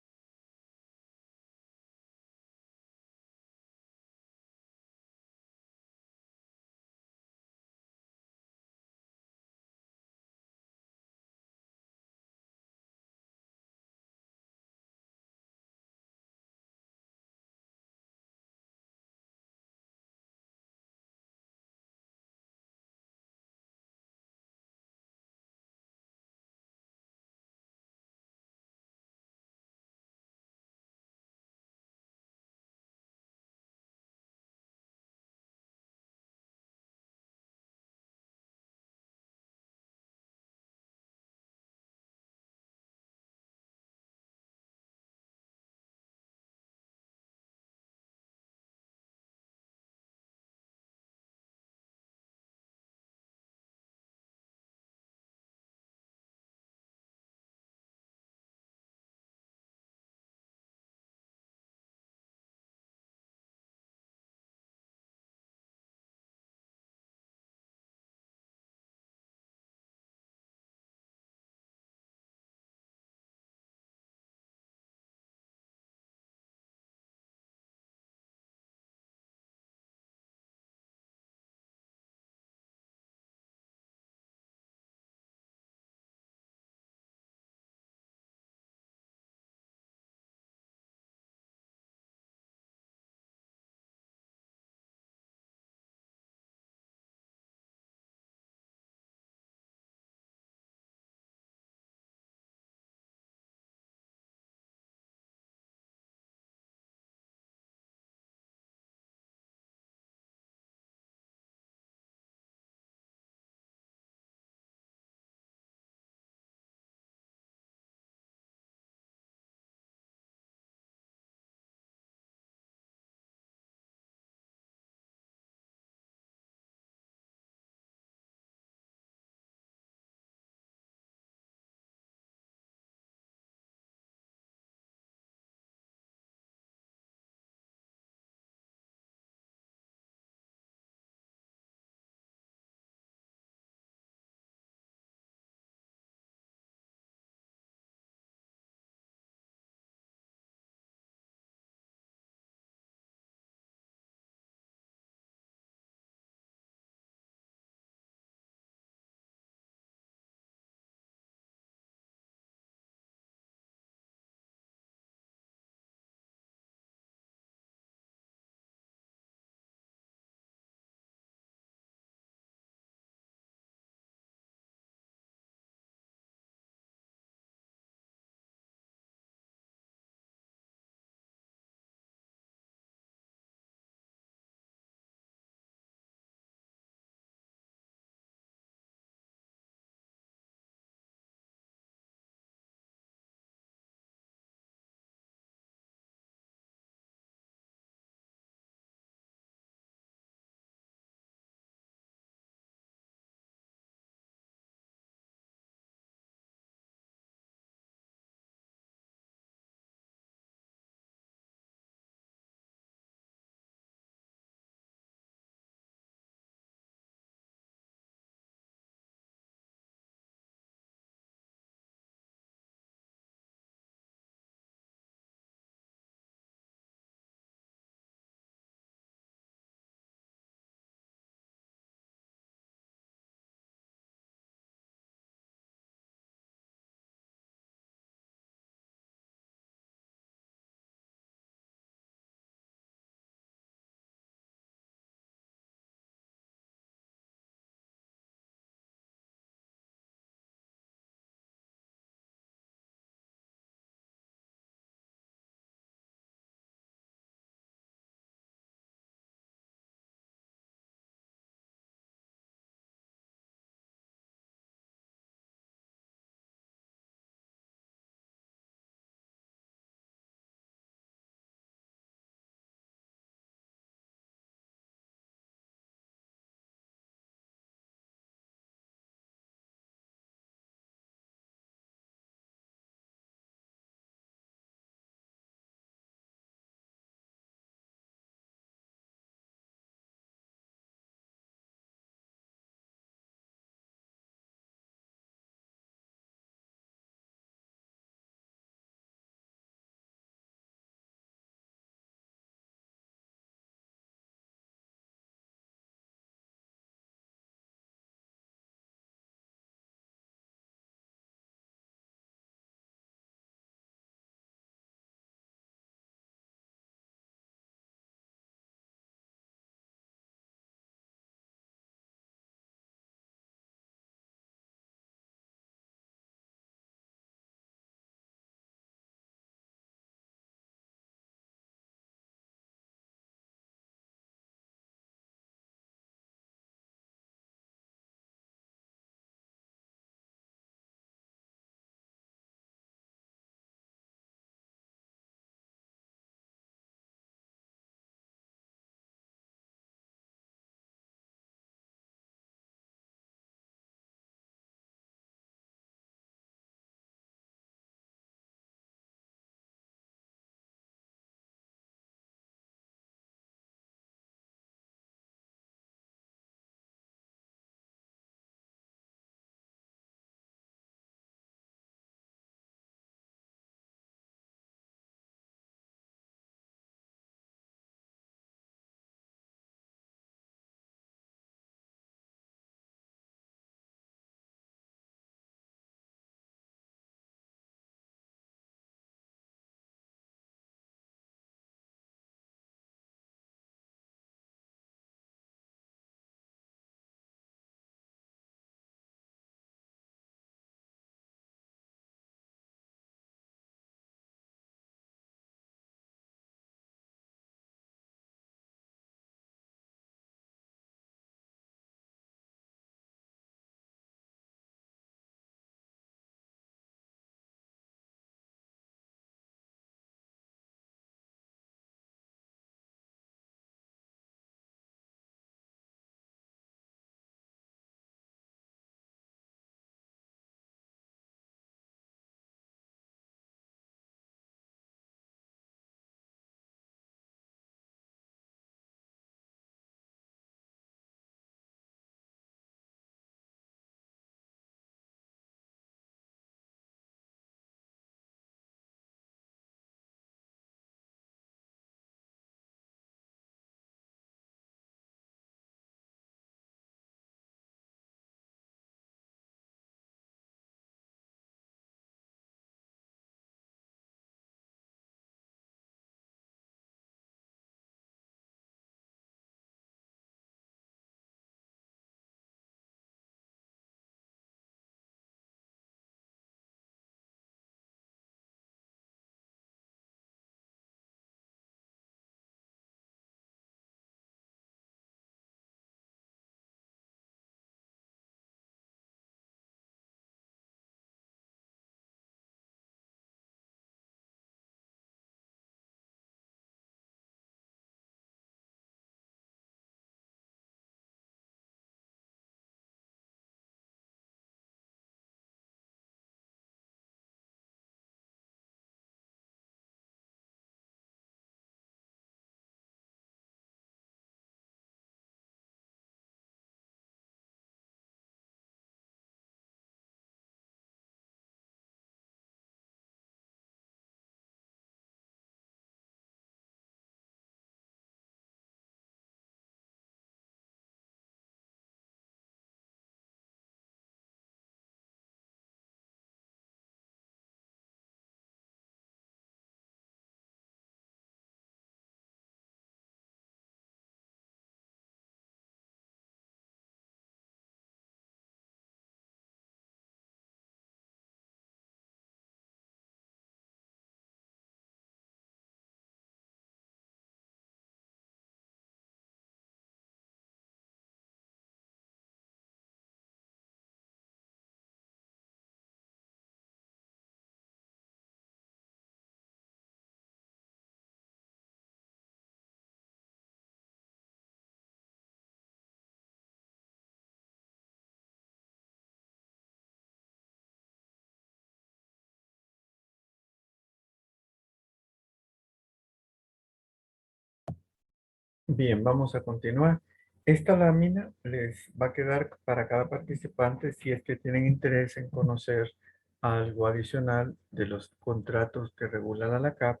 Bien, vamos a continuar. Esta lámina les va a quedar para cada participante si es que tienen interés en conocer algo adicional de los contratos que regula la LACAP.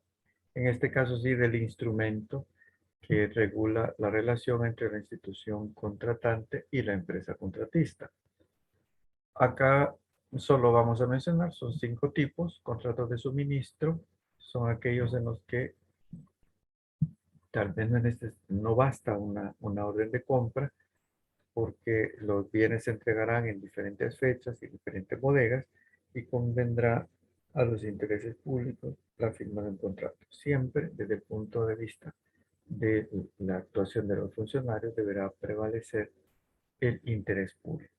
En este caso sí, del instrumento que regula la relación entre la institución contratante y la empresa contratista. Acá solo vamos a mencionar, son 5 tipos. Contratos de suministro son aquellos en los que tal vez no basta una orden de compra, porque los bienes se entregarán en diferentes fechas y diferentes bodegas, y convendrá a los intereses públicos la firma de un contrato. Siempre desde el punto de vista de la actuación de los funcionarios deberá prevalecer el interés público.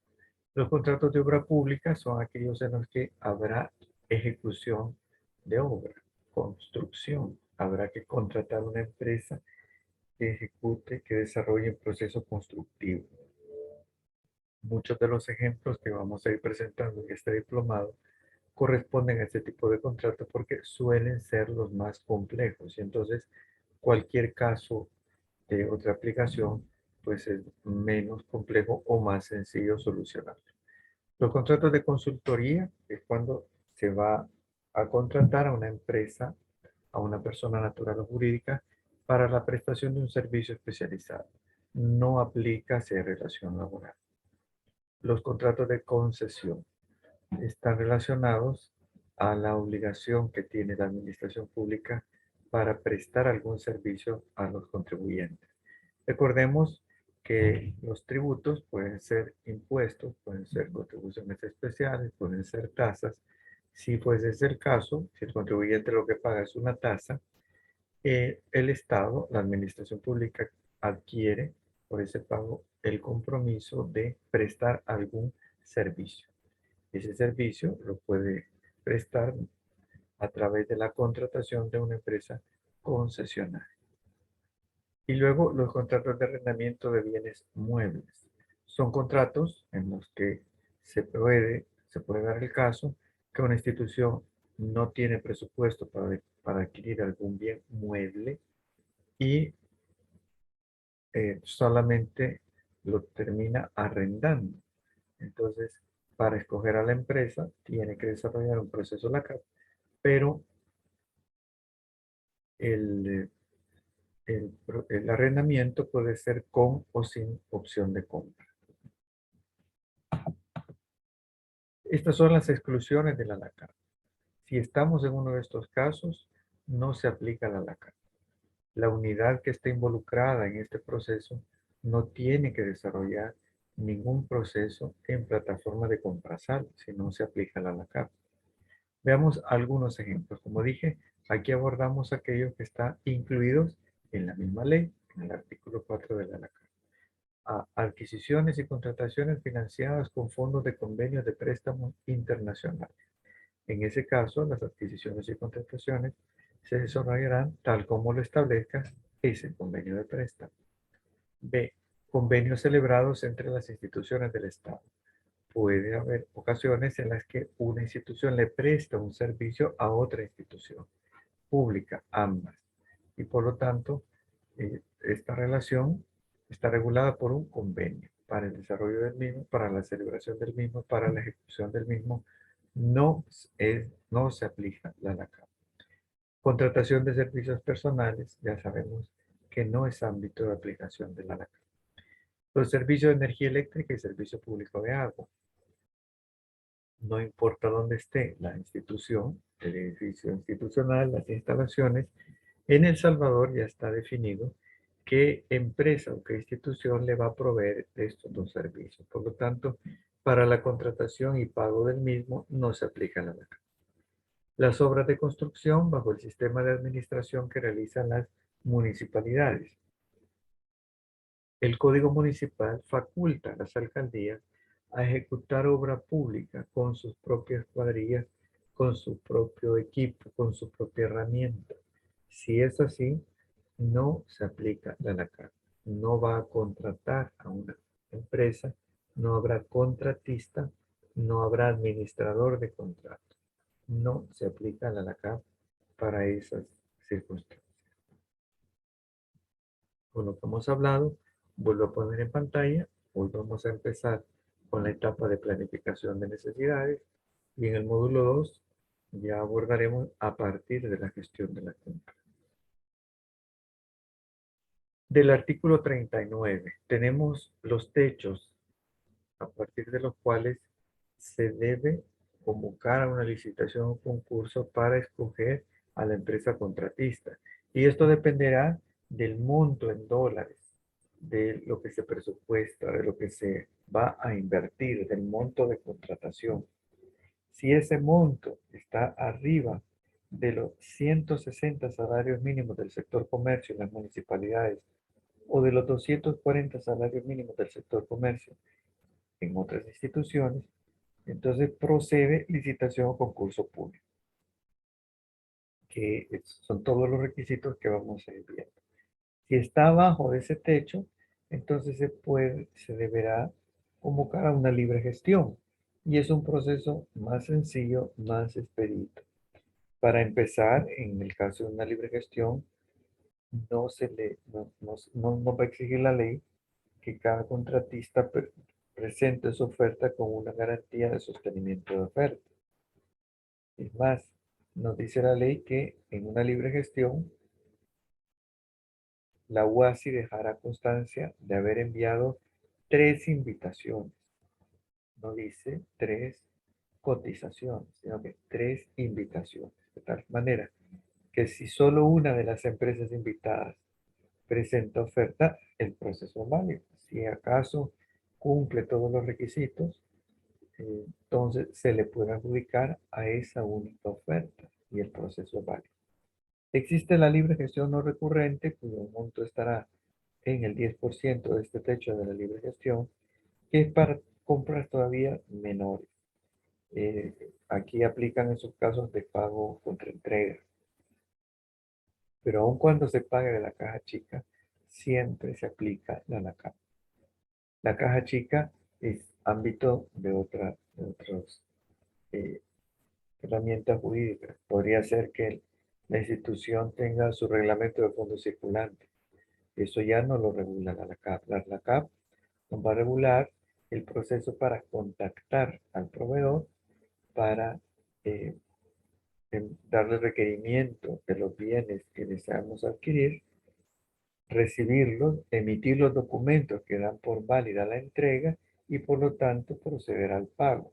Los contratos de obra pública son aquellos en los que habrá ejecución de obra, construcción. Habrá que contratar una empresa que ejecute, que desarrolle un proceso constructivo. Muchos de los ejemplos que vamos a ir presentando en este diplomado corresponden a este tipo de contratos porque suelen ser los más complejos, y entonces cualquier caso de otra aplicación pues es menos complejo o más sencillo solucionar. Los contratos de consultoría es cuando se va a contratar a una empresa, a una persona natural o jurídica, para la prestación de un servicio especializado. No aplica si hay relación laboral. Los contratos de concesión están relacionados a la obligación que tiene la administración pública para prestar algún servicio a los contribuyentes. Recordemos que los tributos pueden ser impuestos, pueden ser contribuciones especiales, pueden ser tasas. Si fuese ese el caso, si el contribuyente lo que paga es una tasa, el Estado, la administración pública, adquiere por ese pago el compromiso de prestar algún servicio. Ese servicio lo puede prestar a través de la contratación de una empresa concesionaria. Y luego los contratos de arrendamiento de bienes muebles. Son contratos en los que se puede dar el caso que una institución no tiene presupuesto para adquirir algún bien mueble y solamente lo termina arrendando. Entonces, para escoger a la empresa, tiene que desarrollar un proceso LACAP, pero el, el arrendamiento puede ser con o sin opción de compra. Estas son las exclusiones de la LACAP. Si estamos en uno de estos casos, no se aplica la LACAP. La unidad que esté involucrada en este proceso no tiene que desarrollar ningún proceso en plataforma de Comprasal si no se aplica la LACAP. Veamos algunos ejemplos. Como dije, aquí abordamos aquellos que están incluidos en la misma ley, en el artículo 4 de la LACAP. Adquisiciones y contrataciones financiadas con fondos de convenios de préstamos internacionales. En ese caso, las adquisiciones y contrataciones se desarrollarán tal como lo establezca ese convenio de préstamo. B. Convenios celebrados entre las instituciones del Estado. Puede haber ocasiones en las que una institución le presta un servicio a otra institución pública, ambas. Y por lo tanto, esta relación está regulada por un convenio para el desarrollo del mismo, para la celebración del mismo, para la ejecución del mismo. No se aplica la LACAP. Contratación de servicios personales, ya sabemos que no es ámbito de aplicación de la LACAP. Los servicios de energía eléctrica y servicio público de agua. No importa dónde esté la institución, el edificio institucional, las instalaciones, en El Salvador ya está definido qué empresa o qué institución le va a proveer de estos dos servicios. Por lo tanto, para la contratación y pago del mismo no se aplica la LACAP. Las obras de construcción bajo el sistema de administración que realizan las municipalidades. El Código Municipal faculta a las alcaldías a ejecutar obra pública con sus propias cuadrillas, con su propio equipo, con su propia herramienta. Si es así, no se aplica la LACAP. No va a contratar a una empresa, no habrá contratista, no habrá administrador de contrato. No se aplica la LACAP para esas circunstancias. con lo que hemos hablado, vuelvo a poner en pantalla. Hoy vamos a empezar con la etapa de planificación de necesidades y en el módulo 2 ya abordaremos a partir de la gestión de la compra. Del artículo 39 tenemos los techos a partir de los cuales se debe convocar a una licitación o concurso para escoger a la empresa contratista. Y esto dependerá del monto en dólares, de lo que se presupuesta, de lo que se va a invertir, del monto de contratación. Si ese monto está arriba de los 160 salarios mínimos del sector comercio en las municipalidades o de los 240 salarios mínimos del sector comercio en otras instituciones, entonces procede licitación o concurso público, que son todos los requisitos que vamos a ir viendo. Si está abajo de ese techo, entonces se deberá convocar a una libre gestión. Y es un proceso más sencillo, más expedito. Para empezar, en el caso de una libre gestión, no va a exigir la ley que cada contratista presente su oferta con una garantía de sostenimiento de oferta. Es más, nos dice la ley que en una libre gestión, la UASI dejará constancia de haber enviado 3 invitaciones. No dice 3 cotizaciones, sino que 3 invitaciones. De tal manera que si solo una de las empresas invitadas presenta oferta, el proceso es válido. Si acaso cumple todos los requisitos, entonces se le puede adjudicar a esa única oferta y el proceso es válido. Existe la libre gestión no recurrente, cuyo monto estará en el 10% de este techo de la libre gestión, que es para compras todavía menores. Aquí aplican esos casos de pago contra entrega. Pero aun cuando se pague de la caja chica, siempre se aplica la LACAP. La caja chica es ámbito de otras eh, herramientas jurídicas. Podría ser que la institución tenga su reglamento de fondo circulante. Eso ya no lo regula la LACAP. La LACAP nos va a regular el proceso para contactar al proveedor para eh, darle requerimiento de los bienes que deseamos adquirir, recibirlos, emitir los documentos que dan por válida la entrega y por lo tanto proceder al pago.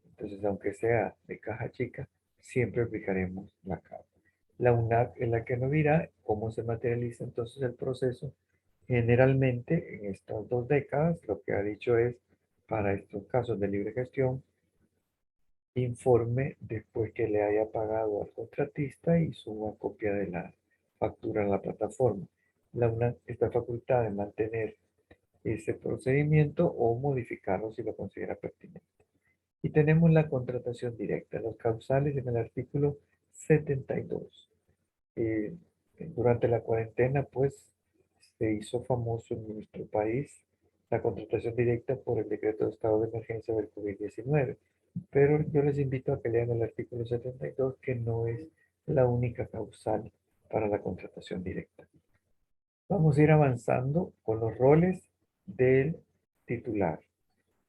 Entonces, aunque sea de caja chica, siempre aplicaremos la CAP. La UNAC es la que nos dirá cómo se materializa entonces el proceso. Generalmente, en estas 2 décadas, lo que ha dicho es, para estos casos de libre gestión, informe después que le haya pagado al contratista y suba copia de la factura en la plataforma. La UNAC está facultada de mantener ese procedimiento o modificarlo si lo considera pertinente. Y tenemos la contratación directa, los causales en el artículo 72. Durante la cuarentena, pues, se hizo famoso en nuestro país la contratación directa por el decreto de estado de emergencia del COVID-19. Pero yo les invito a que lean el artículo 72, que no es la única causal para la contratación directa. Vamos a ir avanzando con los roles del titular.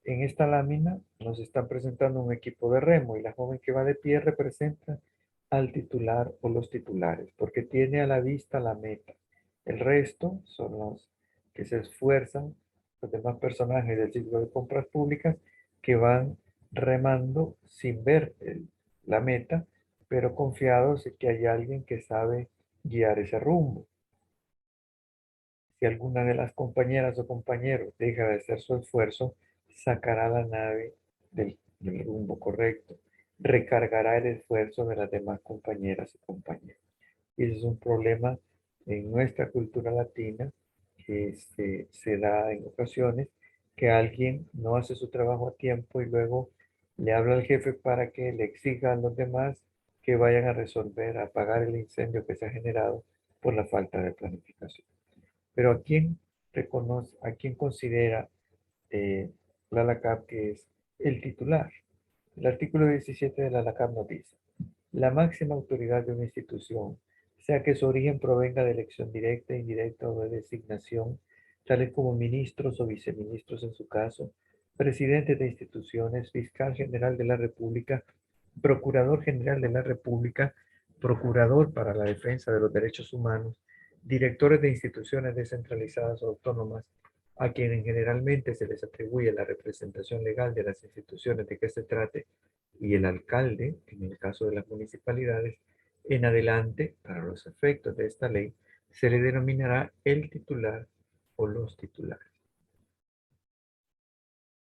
En esta lámina nos están presentando un equipo de remo y la joven que va de pie representa al titular o los titulares, porque tiene a la vista la meta. El resto son los que se esfuerzan, los demás personajes del ciclo de compras públicas que van remando sin ver la meta, pero confiados en que hay alguien que sabe guiar ese rumbo. Si alguna de las compañeras o compañeros deja de hacer su esfuerzo, sacará la nave del rumbo correcto, recargará el esfuerzo de las demás compañeras y compañeros. Y ese es un problema en nuestra cultura latina que se da en ocasiones, que alguien no hace su trabajo a tiempo y luego le habla al jefe para que le exija a los demás que vayan a resolver, a apagar el incendio que se ha generado por la falta de planificación. Pero ¿a quién reconoce, a quién considera eh, la LACAP que es el titular? El artículo 17 de la LACAP nos dice: la máxima autoridad de una institución sea que su origen provenga de elección directa, indirecta o de designación, tales como ministros o viceministros en su caso, presidente de instituciones, fiscal general de la República, procurador general de la República, procurador para la defensa de los derechos humanos, directores de instituciones descentralizadas o autónomas, a quienes generalmente se les atribuye la representación legal de las instituciones de que se trate, y el alcalde, en el caso de las municipalidades, en adelante, para los efectos de esta ley, se le denominará el titular o los titulares.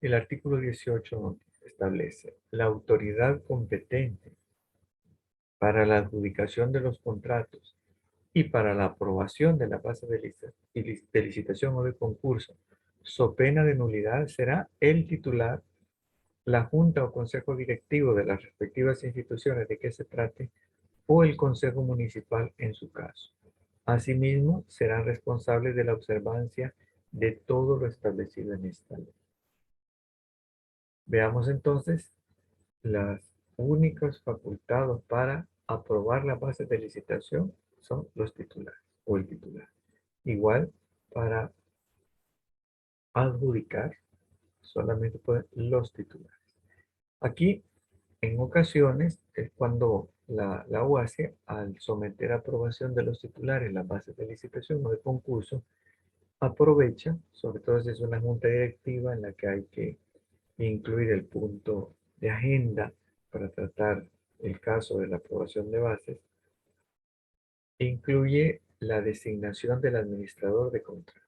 El artículo 18 establece la autoridad competente para la adjudicación de los contratos y para la aprobación de la base de licitación o de concurso, so pena de nulidad, será el titular, la junta o consejo directivo de las respectivas instituciones de que se trate o el consejo municipal en su caso. Asimismo, serán responsables de la observancia de todo lo establecido en esta ley. Veamos entonces las únicas facultados para aprobar la base de licitación son los titulares o el titular. Igual para adjudicar solamente pueden los titulares. Aquí, en ocasiones, es cuando la UASI, al someter a aprobación de los titulares las bases de licitación o de concurso, aprovecha, sobre todo si es una junta directiva en la que hay que incluir el punto de agenda para tratar el caso de la aprobación de bases, incluye la designación del administrador de contrato.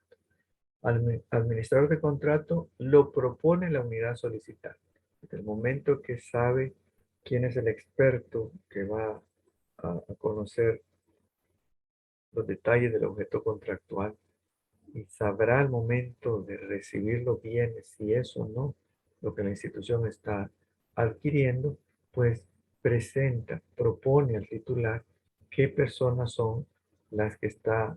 Al administrador de contrato lo propone la unidad solicitante. Desde el momento que sabe quién es el experto que va a conocer los detalles del objeto contractual, y sabrá al momento de recibir los bienes si es o no lo que la institución está adquiriendo, pues presenta, propone al titular qué personas son las que está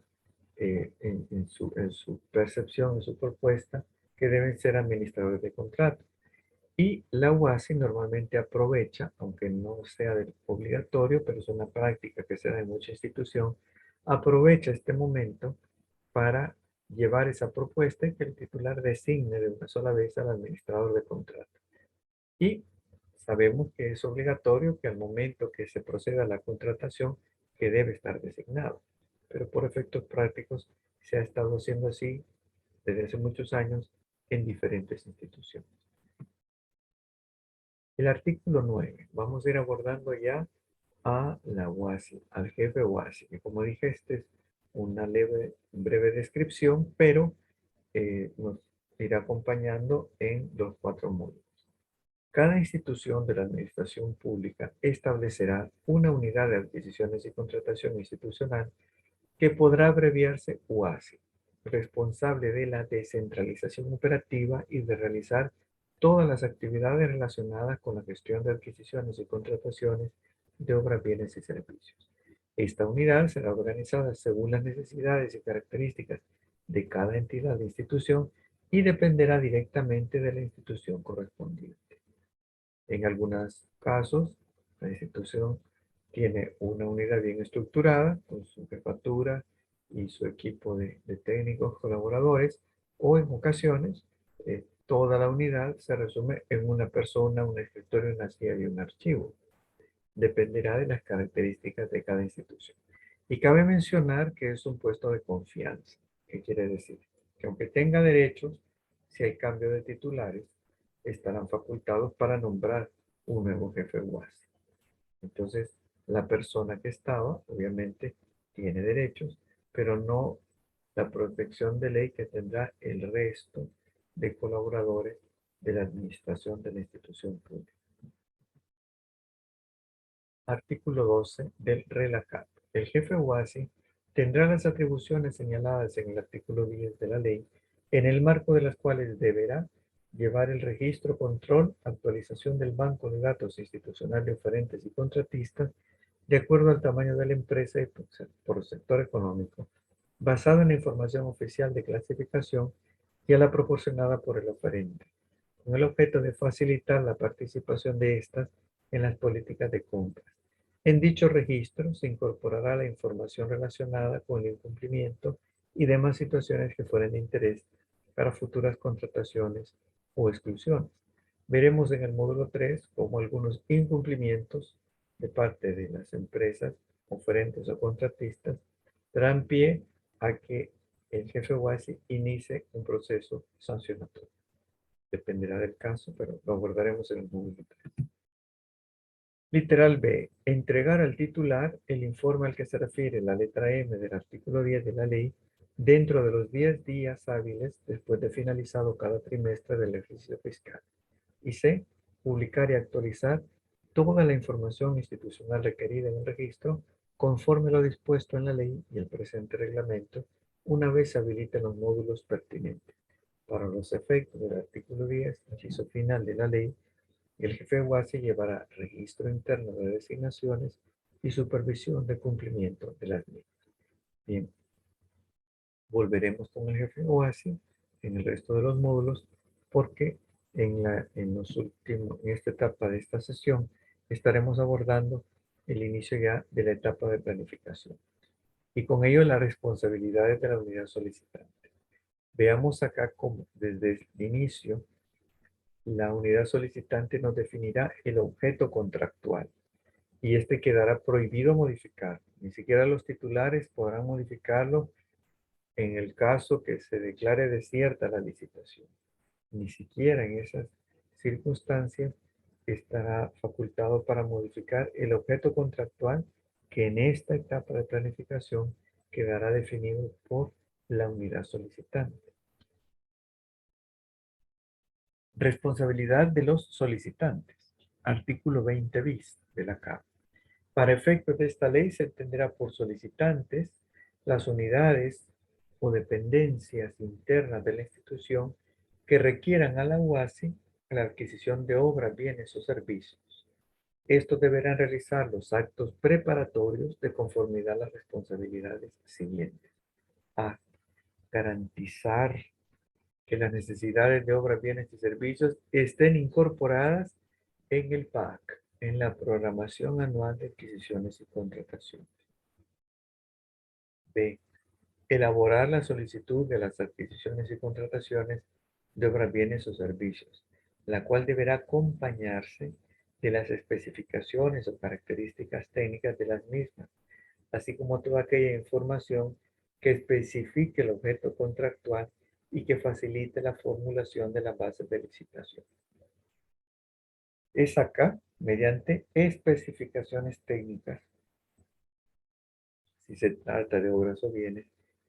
en su percepción, en su propuesta, que deben ser administradores de contrato. Y la UASI normalmente aprovecha, aunque no sea obligatorio, pero es una práctica que se da en mucha institución, aprovecha este momento para llevar esa propuesta y que el titular designe de una sola vez al administrador de contrato. Y sabemos que es obligatorio que al momento que se proceda a la contratación, que debe estar designado. Pero por efectos prácticos se ha estado haciendo así desde hace muchos años en diferentes instituciones. El artículo 9. Vamos a ir abordando ya a la UASI, al jefe UASI. Y como dije, este es una breve descripción, pero nos irá acompañando en los 4 módulos. Cada institución de la administración pública establecerá una unidad de adquisiciones y contratación institucional que podrá abreviarse UASI, responsable de la descentralización operativa y de realizar todas las actividades relacionadas con la gestión de adquisiciones y contrataciones de obras, bienes y servicios. Esta unidad será organizada según las necesidades y características de cada entidad de institución y dependerá directamente de la institución correspondiente. En algunos casos, la institución tiene una unidad bien estructurada con su jefatura y su equipo de técnicos colaboradores, o en ocasiones toda la unidad se resume en una persona, un escritorio, una silla y un archivo. Dependerá de las características de cada institución. Y cabe mencionar que es un puesto de confianza. ¿Qué quiere decir? Que aunque tenga derechos, si hay cambio de titulares, estarán facultados para nombrar un nuevo jefe UASI. Entonces, la persona que estaba, obviamente, tiene derechos, pero no la protección de ley que tendrá el resto de colaboradores de la administración de la institución pública. Artículo 12 del RELACAP. El jefe UASI tendrá las atribuciones señaladas en el artículo 10 de la ley, en el marco de las cuales deberá llevar el registro, control, actualización del banco de datos institucional de oferentes y contratistas de acuerdo al tamaño de la empresa y por sector económico, basado en la información oficial de clasificación y a la proporcionada por el oferente, con el objeto de facilitar la participación de estas en las políticas de compras, En dicho registro se incorporará la información relacionada con el incumplimiento y demás situaciones que fueren de interés para futuras contrataciones o exclusiones. Veremos en el módulo 3 cómo algunos incumplimientos de parte de las empresas, oferentes o contratistas darán pie a que el jefe WASI inicie un proceso sancionatorio. Dependerá del caso, pero lo abordaremos en el módulo 3. Literal B. Entregar al titular el informe al que se refiere la letra M del artículo 10 de la ley dentro de los 10 días hábiles después de finalizado cada trimestre del ejercicio fiscal. Y C. Publicar y actualizar toda la información institucional requerida en el registro conforme lo dispuesto en la ley y el presente reglamento una vez se habiliten los módulos pertinentes. Para los efectos del artículo 10, inciso final de la ley, el jefe WASI llevará registro interno de designaciones y supervisión de cumplimiento de las leyes. Bien, volveremos con el jefe WASI en el resto de los módulos porque en esta etapa de esta sesión estaremos abordando el inicio ya de la etapa de planificación y con ello las responsabilidades de la unidad solicitante. Veamos acá cómo desde el inicio la unidad solicitante nos definirá el objeto contractual y este quedará prohibido modificar. Ni siquiera los titulares podrán modificarlo en el caso que se declare desierta la licitación. Ni siquiera en esas circunstancias estará facultado para modificar el objeto contractual que en esta etapa de planificación quedará definido por la unidad solicitante. Responsabilidad de los solicitantes. Artículo 20 bis de la CAP. Para efectos de esta ley se entenderá por solicitantes las unidades o dependencias internas de la institución que requieran a la UASI la adquisición de obras, bienes o servicios. Estos deberán realizar los actos preparatorios de conformidad a las responsabilidades siguientes. A. Garantizar que las necesidades de obras, bienes y servicios estén incorporadas en el PAC, en la Programación Anual de Adquisiciones y Contrataciones. B. Elaborar la solicitud de las adquisiciones y contrataciones de obras, bienes o servicios, la cual deberá acompañarse de las especificaciones o características técnicas de las mismas, así como toda aquella información que especifique el objeto contractual y que facilite la formulación de las bases de licitación. Es acá, mediante especificaciones técnicas, si se trata de obras o bienes,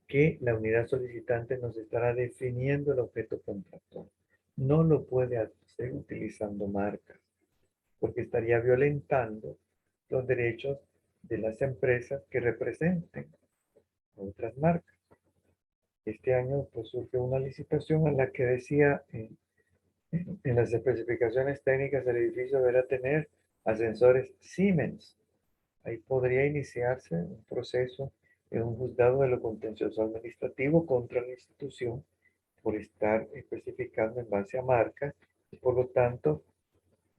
que la unidad solicitante nos estará definiendo el objeto contractual. No lo puede hacer utilizando marcas, porque estaría violentando los derechos de las empresas que representen otras marcas. Este año pues, surgió una licitación en la que decía en las especificaciones técnicas del edificio deberá tener ascensores Siemens. Ahí podría iniciarse un proceso en un juzgado de lo contencioso administrativo contra la institución por estar especificando en base a marcas y por lo tanto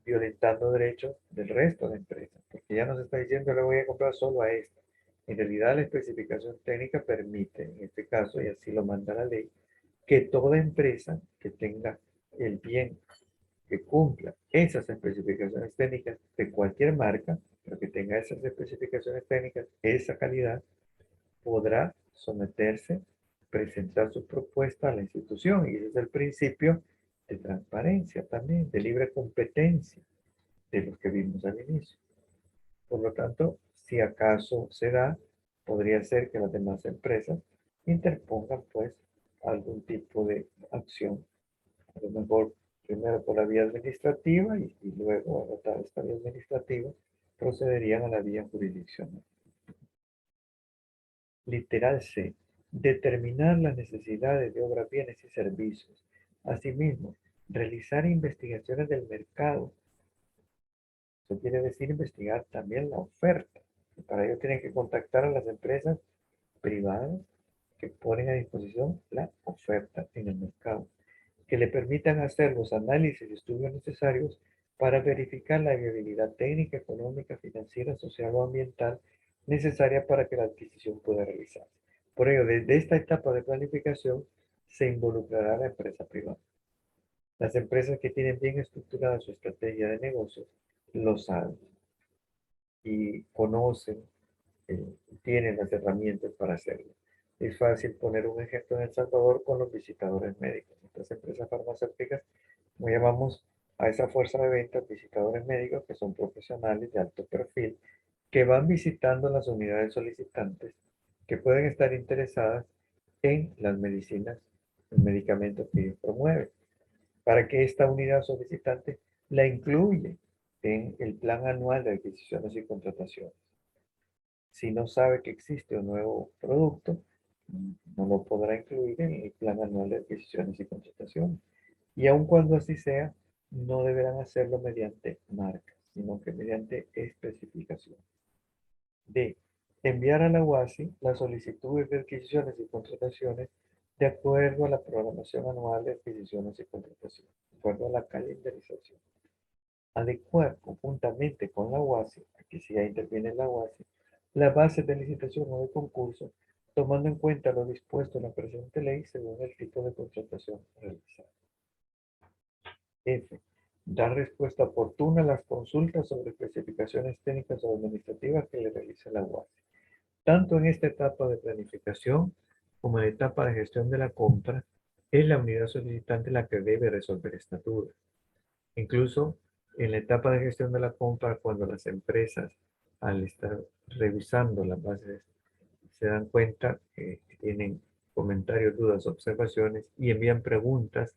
violentando derechos del resto de empresas, porque ya nos está diciendo le voy a comprar solo a esta. En realidad la especificación técnica permite, en este caso, y así lo manda la ley, que toda empresa que tenga el bien, que cumpla esas especificaciones técnicas de cualquier marca, pero que tenga esas especificaciones técnicas, esa calidad, podrá someterse, presentar su propuesta a la institución. Y ese es el principio de transparencia también, de libre competencia de los que vimos al inicio. Por lo tanto, si acaso se da, podría ser que las demás empresas interpongan pues algún tipo de acción, a lo mejor primero por la vía administrativa y luego agotada esta vía administrativa, procederían a la vía jurisdiccional. Literal C. Determinar las necesidades de obras, bienes y servicios. Asimismo, realizar investigaciones del mercado. Eso quiere decir investigar también la oferta. Y para ello tienen que contactar a las empresas privadas que ponen a disposición la oferta en el mercado, que le permitan hacer los análisis y estudios necesarios para verificar la viabilidad técnica, económica, financiera, social o ambiental necesaria para que la adquisición pueda realizarse. Por ello, desde esta etapa de planificación se involucrará la empresa privada. Las empresas que tienen bien estructurada su estrategia de negocios lo saben y conocen, tienen las herramientas para hacerlo. Es fácil poner un ejemplo en El Salvador con los visitadores médicos. Estas empresas farmacéuticas, como llamamos a esa fuerza de ventas, visitadores médicos, que son profesionales de alto perfil, que van visitando las unidades solicitantes que pueden estar interesadas en las medicinas, los medicamentos que ellos promueven, para que esta unidad solicitante la incluya en el plan anual de adquisiciones y contrataciones. Si no sabe que existe un nuevo producto, no lo podrá incluir en el plan anual de adquisiciones y contrataciones. Y aun cuando así sea, no deberán hacerlo mediante marcas, sino que mediante especificación. D. Enviar a la UASI las solicitudes de adquisiciones y contrataciones de acuerdo a la programación anual de adquisiciones y contrataciones, de acuerdo a la calendarización. Adecuar conjuntamente con la UASI, aquí sí ya interviene la UASI, las bases de licitación o de concurso, tomando en cuenta lo dispuesto en la presente ley según el tipo de contratación realizada. F. Dar respuesta oportuna a las consultas sobre especificaciones técnicas o administrativas que le realice la UASI, tanto en esta etapa de planificación como en la etapa de gestión de la compra. Es la unidad solicitante la que debe resolver esta duda. Incluso en la etapa de gestión de la compra, cuando las empresas, al estar revisando las bases, se dan cuenta que tienen comentarios, dudas, observaciones y envían preguntas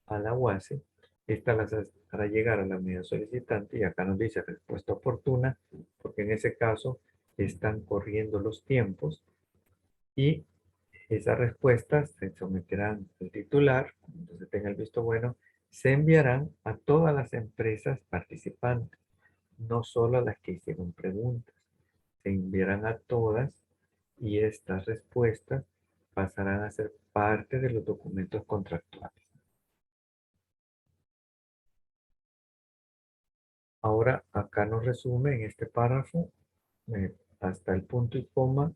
a la UASI, esta las hará llegar a la unidad solicitante y acá nos dice respuesta oportuna, porque en ese caso están corriendo los tiempos y esas respuestas se someterán al titular, cuando se tenga el visto bueno, se enviarán a todas las empresas participantes, no solo a las que hicieron preguntas. Se enviarán a todas y estas respuestas pasarán a ser parte de los documentos contractuales. Ahora, acá nos resume en este párrafo, hasta el punto y coma,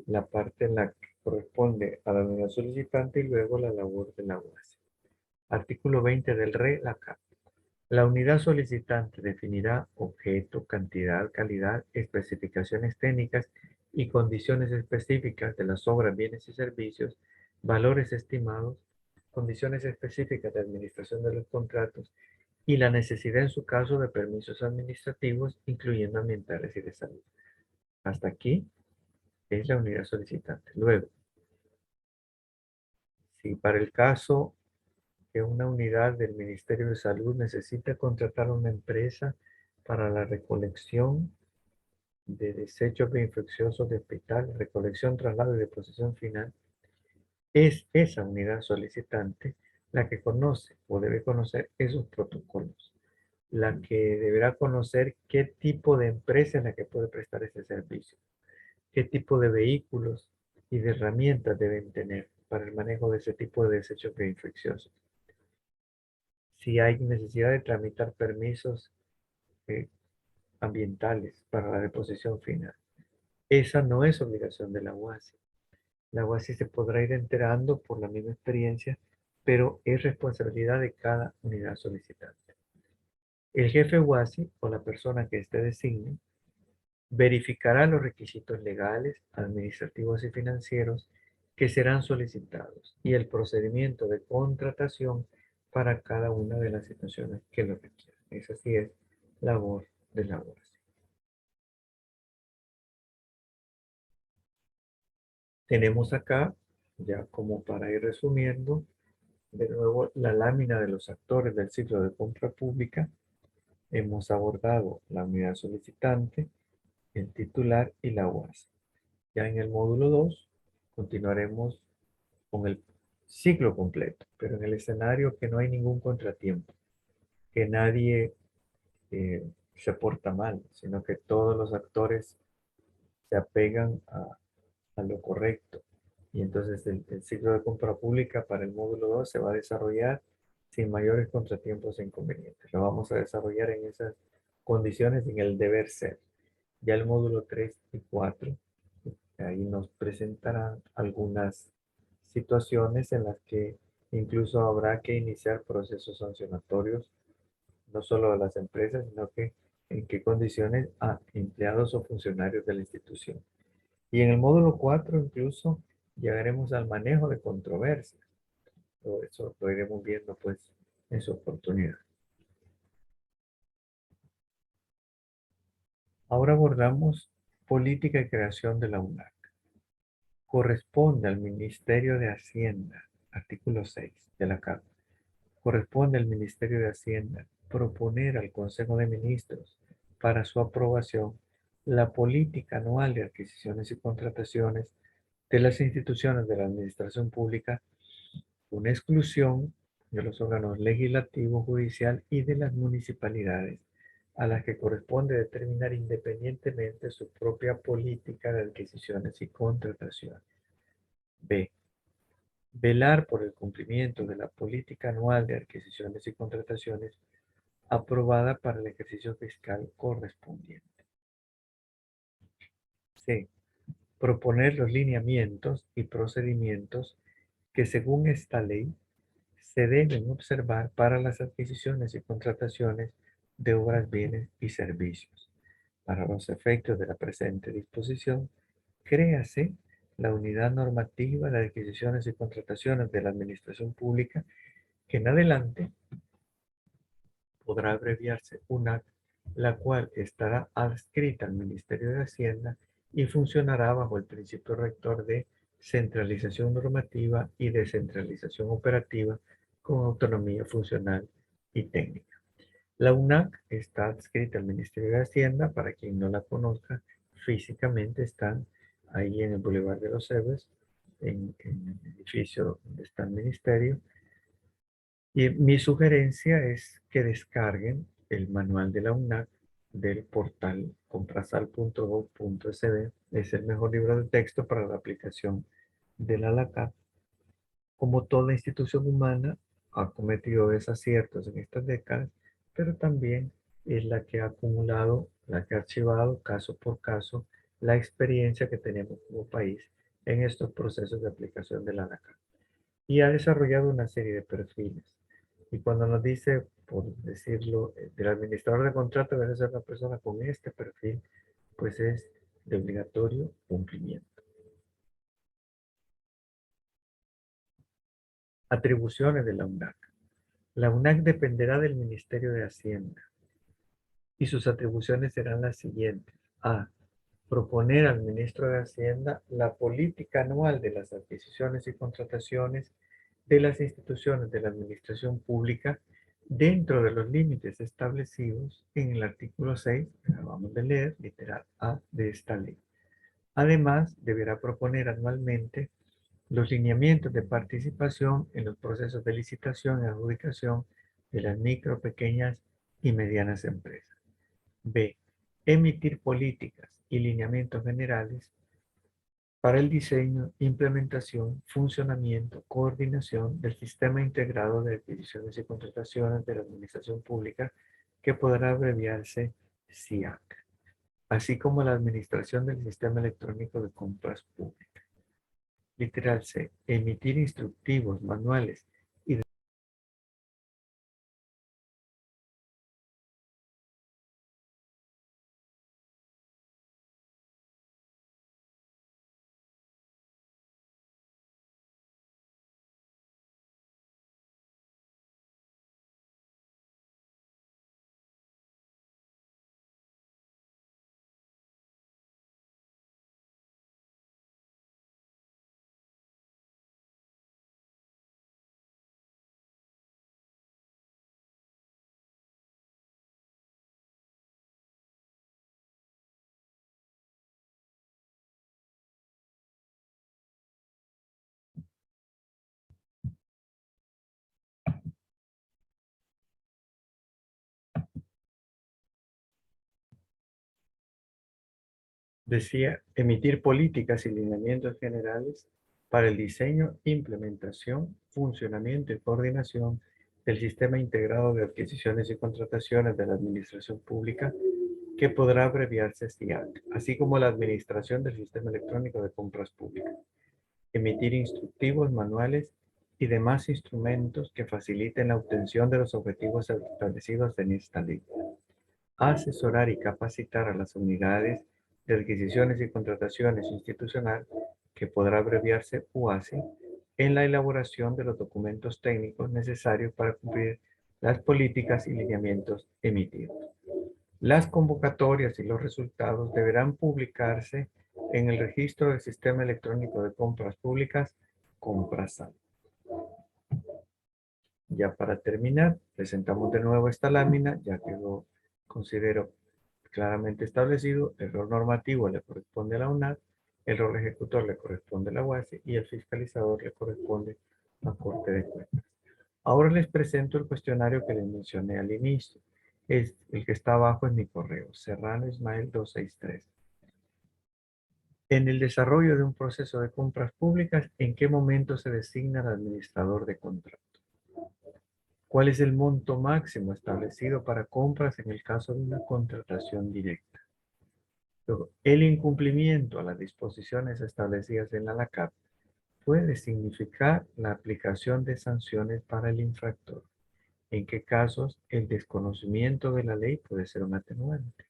la parte en la que corresponde a la unidad solicitante y luego la labor de la UASI. Artículo 20 del RELACAP. La unidad solicitante definirá objeto, cantidad, calidad, especificaciones técnicas y condiciones específicas de las obras, bienes y servicios, valores estimados, condiciones específicas de administración de los contratos y la necesidad en su caso de permisos administrativos, incluyendo ambientales y de salud. Hasta aquí es la unidad solicitante. Luego, si para el caso que una unidad del Ministerio de Salud necesita contratar a una empresa para la recolección de desechos infecciosos de hospital, recolección, traslado y deposición final, es esa unidad solicitante la que conoce o debe conocer esos protocolos, la que deberá conocer qué tipo de empresa es la que puede prestar ese servicio, qué tipo de vehículos y de herramientas deben tener para el manejo de ese tipo de desechos infecciosos. Si hay necesidad de tramitar permisos eh, ambientales para la deposición final. Esa no es obligación de la UASI. La UASI se podrá ir enterando por la misma experiencia, pero es responsabilidad de cada unidad solicitante. El jefe UASI o la persona que esté designe verificará los requisitos legales, administrativos y financieros que serán solicitados y el procedimiento de contratación para cada una de las situaciones que lo requieran. Esa sí es labor de la UASI. Tenemos acá, ya como para ir resumiendo, de nuevo la lámina de los actores del ciclo de compra pública. Hemos abordado la unidad solicitante, el titular y la UASI. Ya en el módulo 2 continuaremos con el ciclo completo, pero en el escenario que no hay ningún contratiempo, que nadie se porta mal, sino que todos los actores se apegan a lo correcto. Y entonces el ciclo de compra pública para el módulo 2 se va a desarrollar sin mayores contratiempos e inconvenientes. Lo vamos a desarrollar en esas condiciones en el deber ser. Ya el módulo 3 y 4, ahí nos presentarán algunas situaciones en las que incluso habrá que iniciar procesos sancionatorios, no solo de las empresas, sino que en qué condiciones a empleados o funcionarios de la institución. Y en el módulo 4 incluso llegaremos al manejo de controversias. Todo eso lo iremos viendo pues en su oportunidad. Ahora abordamos política y creación de la UNAC. Corresponde al Ministerio de Hacienda, artículo 6 de la Carta. Corresponde al Ministerio de Hacienda proponer al Consejo de Ministros para su aprobación la política anual de adquisiciones y contrataciones de las instituciones de la administración pública, con exclusión de los órganos legislativo, judicial y de las municipalidades, a las que corresponde determinar independientemente su propia política de adquisiciones y contrataciones. B. Velar por el cumplimiento de la política anual de adquisiciones y contrataciones aprobada para el ejercicio fiscal correspondiente. C. Proponer los lineamientos y procedimientos que según esta ley se deben observar para las adquisiciones y contrataciones de obras, bienes y servicios. Para los efectos de la presente disposición, créase la Unidad Normativa de Adquisiciones y Contrataciones de la Administración Pública, que en adelante podrá abreviarse UNAC, la cual estará adscrita al Ministerio de Hacienda y funcionará bajo el principio rector de centralización normativa y descentralización operativa con autonomía funcional y técnica. La UNAC está adscrita al Ministerio de Hacienda. Para quien no la conozca, físicamente están ahí en el Boulevard de los Héroes, en el edificio donde está el ministerio. Y mi sugerencia es que descarguen el manual de la UNAC del portal comprasal.gov.sb. Es el mejor libro de texto para la aplicación de la LACAP. Como toda institución humana, ha cometido desaciertos en estas décadas, pero también es la que ha acumulado, la que ha archivado caso por caso la experiencia que tenemos como país en estos procesos de aplicación de la LACAP. Y ha desarrollado una serie de perfiles. Y cuando nos dice, por decirlo, del administrador de contrato debe ser una persona con este perfil, pues es de obligatorio cumplimiento. Atribuciones de la UNAC. La UNAC dependerá del Ministerio de Hacienda y sus atribuciones serán las siguientes. A. Proponer al ministro de Hacienda la política anual de las adquisiciones y contrataciones de las instituciones de la administración pública dentro de los límites establecidos en el artículo 6, que acabamos de leer, literal A de esta ley. Además, deberá proponer anualmente los lineamientos de participación en los procesos de licitación y adjudicación de las micro, pequeñas y medianas empresas. B. Emitir políticas y lineamientos generales para el diseño, implementación, funcionamiento, coordinación del sistema integrado de adquisiciones y contrataciones de la administración pública, que podrá abreviarse SIAC, así como la administración del sistema electrónico de compras públicas. Literal C. Emitir instructivos, manuales y decía emitir políticas y lineamientos generales para el diseño, implementación, funcionamiento y coordinación del Sistema Integrado de Adquisiciones y Contrataciones de la Administración Pública, que podrá abreviarse SIAC, así como la administración del Sistema Electrónico de Compras Públicas, emitir instructivos, manuales y demás instrumentos que faciliten la obtención de los objetivos establecidos en esta ley, asesorar y capacitar a las unidades de adquisiciones y contrataciones institucional, que podrá abreviarse UASI, en la elaboración de los documentos técnicos necesarios para cumplir las políticas y lineamientos emitidos. Las convocatorias y los resultados deberán publicarse en el registro del Sistema Electrónico de Compras Públicas, Comprasan. Ya para terminar, presentamos de nuevo esta lámina, ya que lo considero claramente establecido. El rol normativo le corresponde a la UNAD, el rol ejecutor le corresponde a la UASI y el fiscalizador le corresponde a la Corte de Cuentas. Ahora les presento el cuestionario que les mencioné al inicio. El que está abajo es mi correo, Serrano Ismael 263. En el desarrollo de un proceso de compras públicas, ¿en qué momento se designa el administrador de contrato? ¿Cuál es el monto máximo establecido para compras en el caso de una contratación directa? Luego, el incumplimiento a las disposiciones establecidas en la LACAP puede significar la aplicación de sanciones para el infractor. ¿En qué casos el desconocimiento de la ley puede ser un atenuante?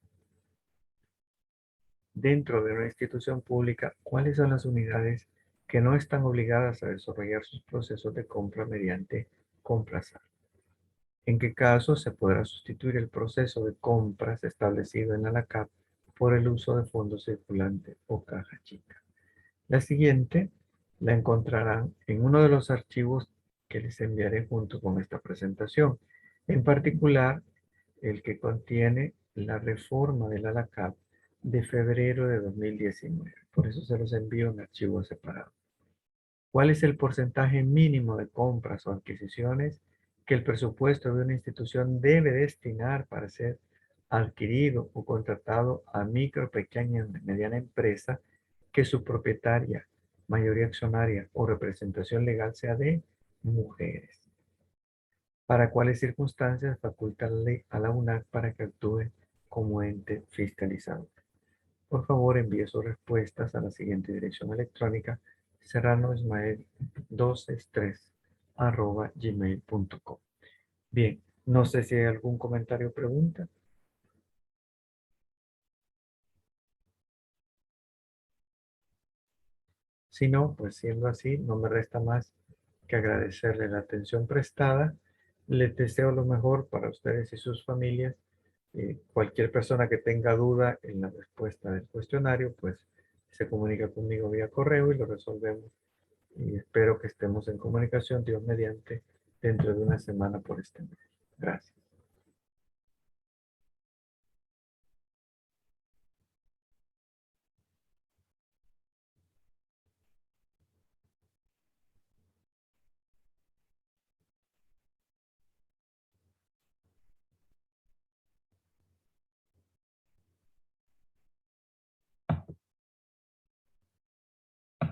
Dentro de una institución pública, ¿cuáles son las unidades que no están obligadas a desarrollar sus procesos de compra mediante compras? ¿En qué casos se podrá sustituir el proceso de compras establecido en la LACAP por el uso de fondos circulantes o caja chica? La siguiente la encontrarán en uno de los archivos que les enviaré junto con esta presentación, en particular el que contiene la reforma de la LACAP de febrero de 2019. Por eso se los envío en archivos separados. ¿Cuál es el porcentaje mínimo de compras o adquisiciones que el presupuesto de una institución debe destinar para ser adquirido o contratado a micro, pequeña y mediana empresa que su propietaria, mayoría accionaria o representación legal sea de mujeres? ¿Para cuáles circunstancias faculta la ley a la UNAC para que actúe como ente fiscalizador? Por favor, envíe sus respuestas a la siguiente dirección electrónica: serranoismael263@gmail.com. Bien, no sé si hay algún comentario o pregunta. Si no, pues siendo así, no me resta más que agradecerle la atención prestada. Les deseo lo mejor para ustedes y sus familias. Cualquier persona que tenga duda en la respuesta del cuestionario, pues se comunica conmigo vía correo y lo resolvemos. Y espero que estemos en comunicación, Dios mediante, dentro de una semana por este mes. Gracias.